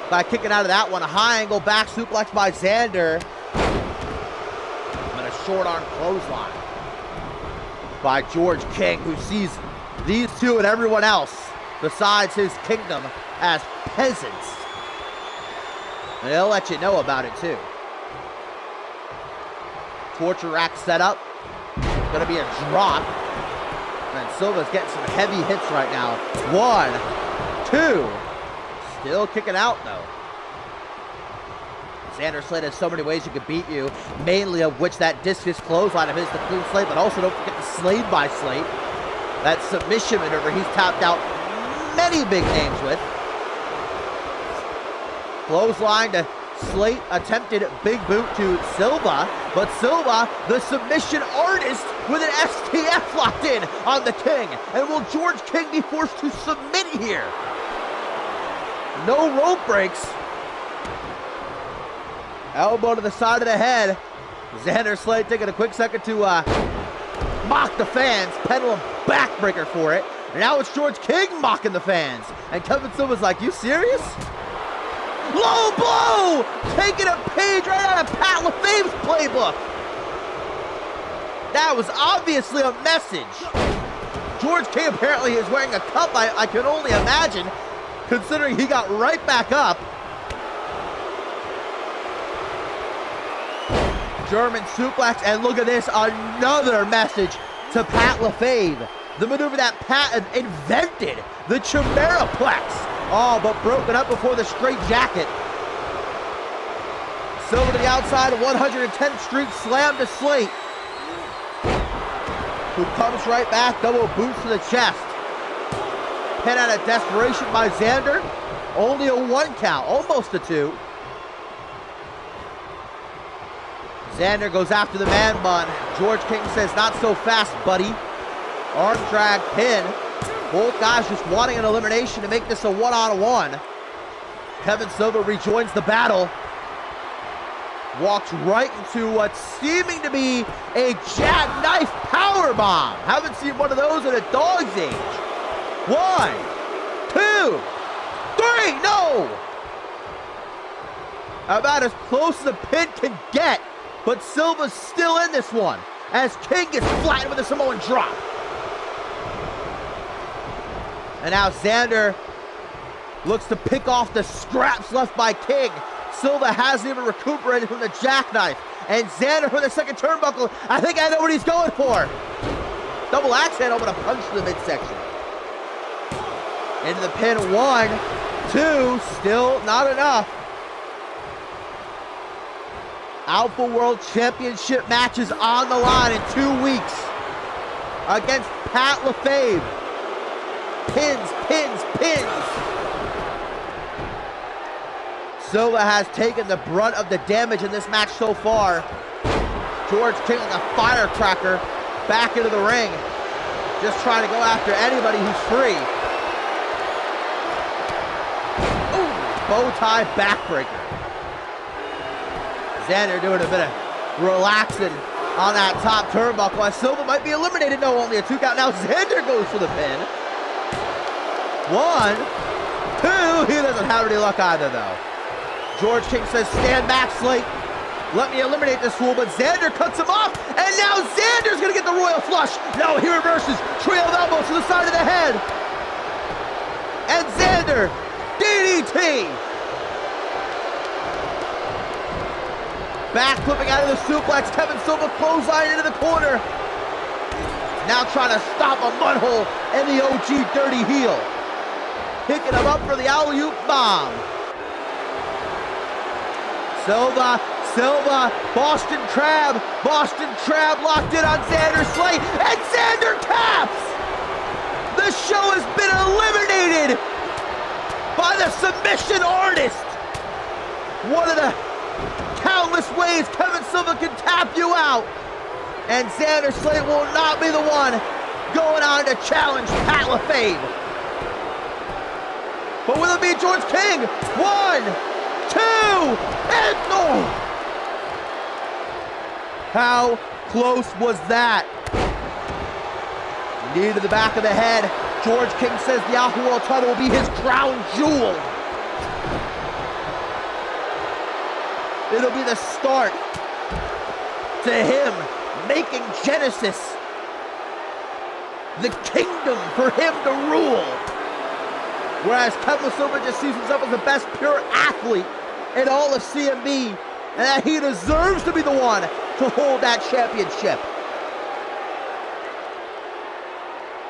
by kicking out of that one. A high angle back suplex by Xander. And a short arm clothesline by George King, who sees these two and everyone else besides his kingdom as peasants. And they'll let you know about it too. Torture rack set up. Gonna be a drop. And Silva's getting some heavy hits right now. 1, 2. Still kicking out though. Xander Slate has so many ways you could beat you, mainly of which that discus clothesline of his, the clean slate, but also don't forget the Slade by Slate. That submission maneuver he's tapped out many big names with. Clothesline to Slate, attempted big boot to Silva, but Silva, the submission artist, with an STF locked in on the King. And will George King be forced to submit here? No rope breaks. Elbow to the side of the head. Xander Slate taking a quick second to mock the fans, pedal a backbreaker for it. And now it's George King mocking the fans. And Kevin Silva's like, you serious? Low blow! Taking a page right out of Pat LaFame's playbook. That was obviously a message. George King apparently is wearing a cup, I can only imagine, considering he got right back up. German suplex, and look at this, another message to Pat LaFave. The maneuver that Pat invented, the Chimeraplex. Oh, but broken up before the straight jacket. Silva to the outside, 110th Street Slam to Slate, who comes right back, double boots to the chest. Pin out of desperation by Xander. Only a 1 count, almost a 2. Xander goes after the man bun. George King says, not so fast, buddy. Arm drag pin. Both guys just wanting an elimination to make this a one-on-one. Kevin Silva rejoins the battle. Walks right into what's seeming to be a jackknife powerbomb. Haven't seen one of those in a dog's age. 1, 2, 3, no! About as close as a pin can get, but Silva's still in this one as King gets flattened with a Samoan drop. And now Xander looks to pick off the scraps left by King. Silva hasn't even recuperated from the jackknife. And Xander for the second turnbuckle. I think I know what he's going for. Double axe handle, but a punch to the midsection. Into the pin, 1, 2, still not enough. Alpha World Championship matches on the line in 2 weeks against Pat LaFave. Pins, pins, pins. Silva has taken the brunt of the damage in this match so far. George King like a firecracker back into the ring. Just trying to go after anybody who's free. Ooh, bow tie backbreaker. Xander doing a bit of relaxing on that top turnbuckle as Silva might be eliminated. No, only a 2 count. Now Xander goes for the pin. 1, 2. He doesn't have any luck either, though. George King says, stand back, Slate. Let me eliminate this fool, but Xander cuts him off, and now Xander's gonna get the royal flush. No, he reverses. Trio of elbows to the side of the head. And Xander, DDT. Back flipping out of the suplex. Kevin Silva clothesline into the corner. Now trying to stop a mudhole and the OG dirty heel. Picking him up for the alley-oop bomb. Silva, Boston Crab locked in on Xander Slate, and Xander taps! The show has been eliminated by the submission artist. One of the countless ways Kevin Silva can tap you out. And Xander Slate will not be the one going on to challenge Pat LaFave. But will it be George King? 1, 2, and no! How close was that? Knee to the back of the head. George King says the Alpha World title will be his crown jewel. It'll be the start to him making Genesis the kingdom for him to rule. Whereas Kevin Silva just sees himself as the best pure athlete in all of CMV, and that he deserves to be the one to hold that championship.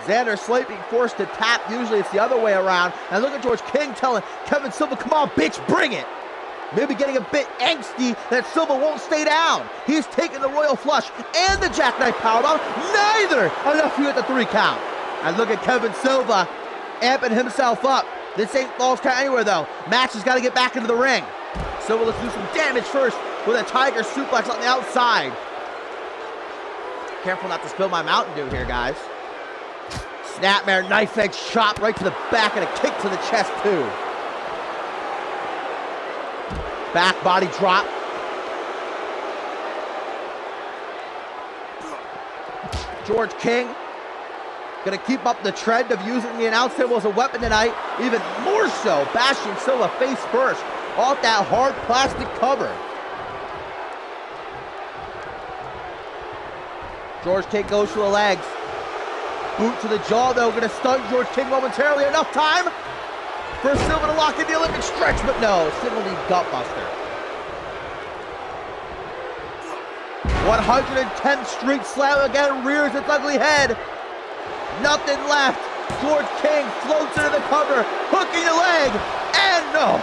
Xander Slate being forced to tap. Usually it's the other way around. And look at George King telling Kevin Silva, come on, bitch, bring it. Maybe getting a bit angsty that Silva won't stay down. He's taking the royal flush and the jackknife powerbomb. Neither enough to get the 3 count. And look at Kevin Silva amping himself up. This ain't falls count anywhere, though. Match has got to get back into the ring. Silva, let's do some damage first with a tiger suplex on the outside. Careful not to spill my Mountain Dew here, guys. Snapmare knife edge chop right to the back and a kick to the chest, too. Back body drop. George King gonna keep up the trend of using the announce table as a weapon tonight. Even more so, bashing Silva face first off that hard plastic cover. George King goes for the legs. Boot to the jaw, though, gonna stun George King momentarily. Enough time for Silva to lock in the Olympic stretch, but no, Silva needs gutbuster. 110th Street Slam again rears its ugly head. Nothing left. George King floats into the cover, hooking the leg, and no.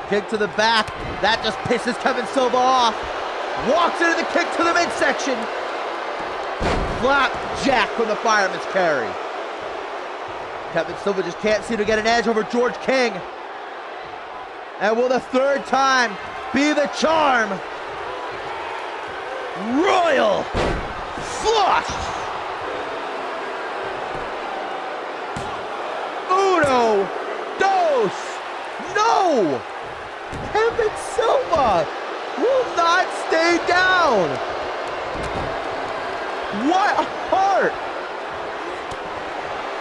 Kick to the back. That just pisses Kevin Silva off. Walks into the kick to the midsection. Flapjack from the fireman's carry. Kevin Silva just can't seem to get an edge over George King. And will the third time be the charm? Royal flush. Uno, dos, no. Kevin Silva will not stay down. What heart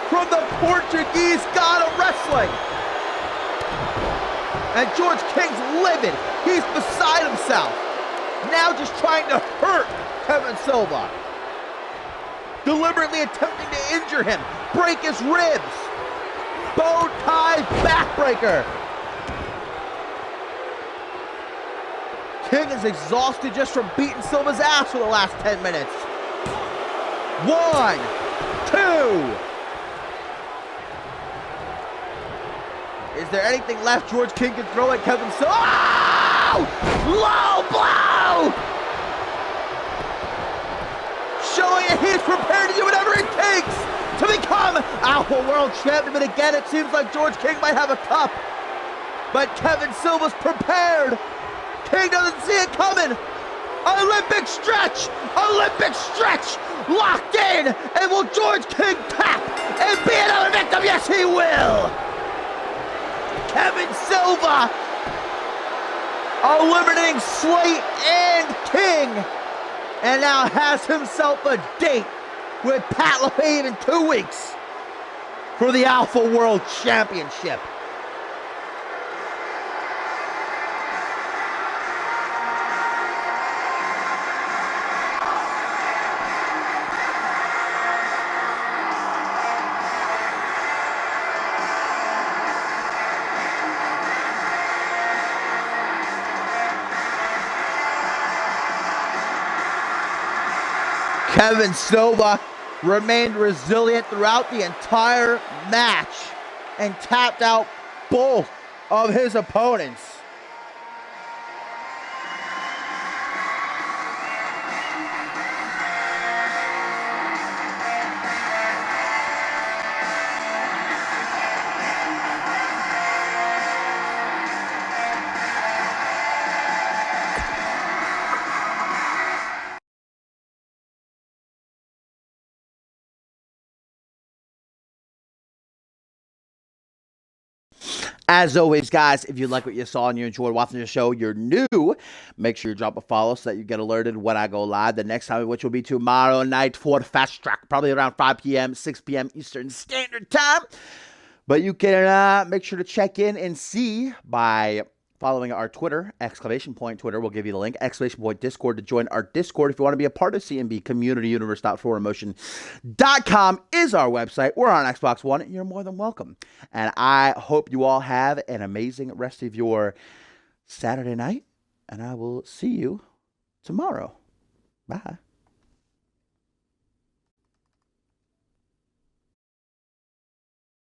from the Portuguese god of wrestling. And George King's livid. He's beside himself. Now just trying to hurt Kevin Silva. Deliberately attempting to injure him. Break his ribs. Bow tie backbreaker. King is exhausted just from beating Silva's ass for the last 10 minutes. 1, 2. Is there anything left George King can throw at Kevin Silva? Oh! Low blow! Showing that he's prepared to do whatever it takes to become Alpha World Champion. But again, it seems like George King might have a cup. But Kevin Silva's prepared. King doesn't see it coming. Olympic stretch! Olympic stretch! Locked in! And will George King tap and be another victim? Yes, he will! Kevin Silva eliminating Slate and King, and now has himself a date with Pat LaPave in 2 weeks for the Alpha World Championship. Kevin Snova remained resilient throughout the entire match and tapped out both of his opponents. As always, guys, if you like what you saw and you enjoyed watching the show, you're new, make sure you drop a follow so that you get alerted when I go live. The next time, which will be tomorrow night for Fast Track, probably around 5 p.m., 6 p.m. Eastern Standard Time. But you can make sure to check in and see by following our Twitter, ! Twitter. We'll give you the link, ! Discord, to join our Discord. If you want to be a part of CMV, communityuniverse.4emotion.com is our website. We're on Xbox One, and you're more than welcome. And I hope you all have an amazing rest of your Saturday night, and I will see you tomorrow. Bye.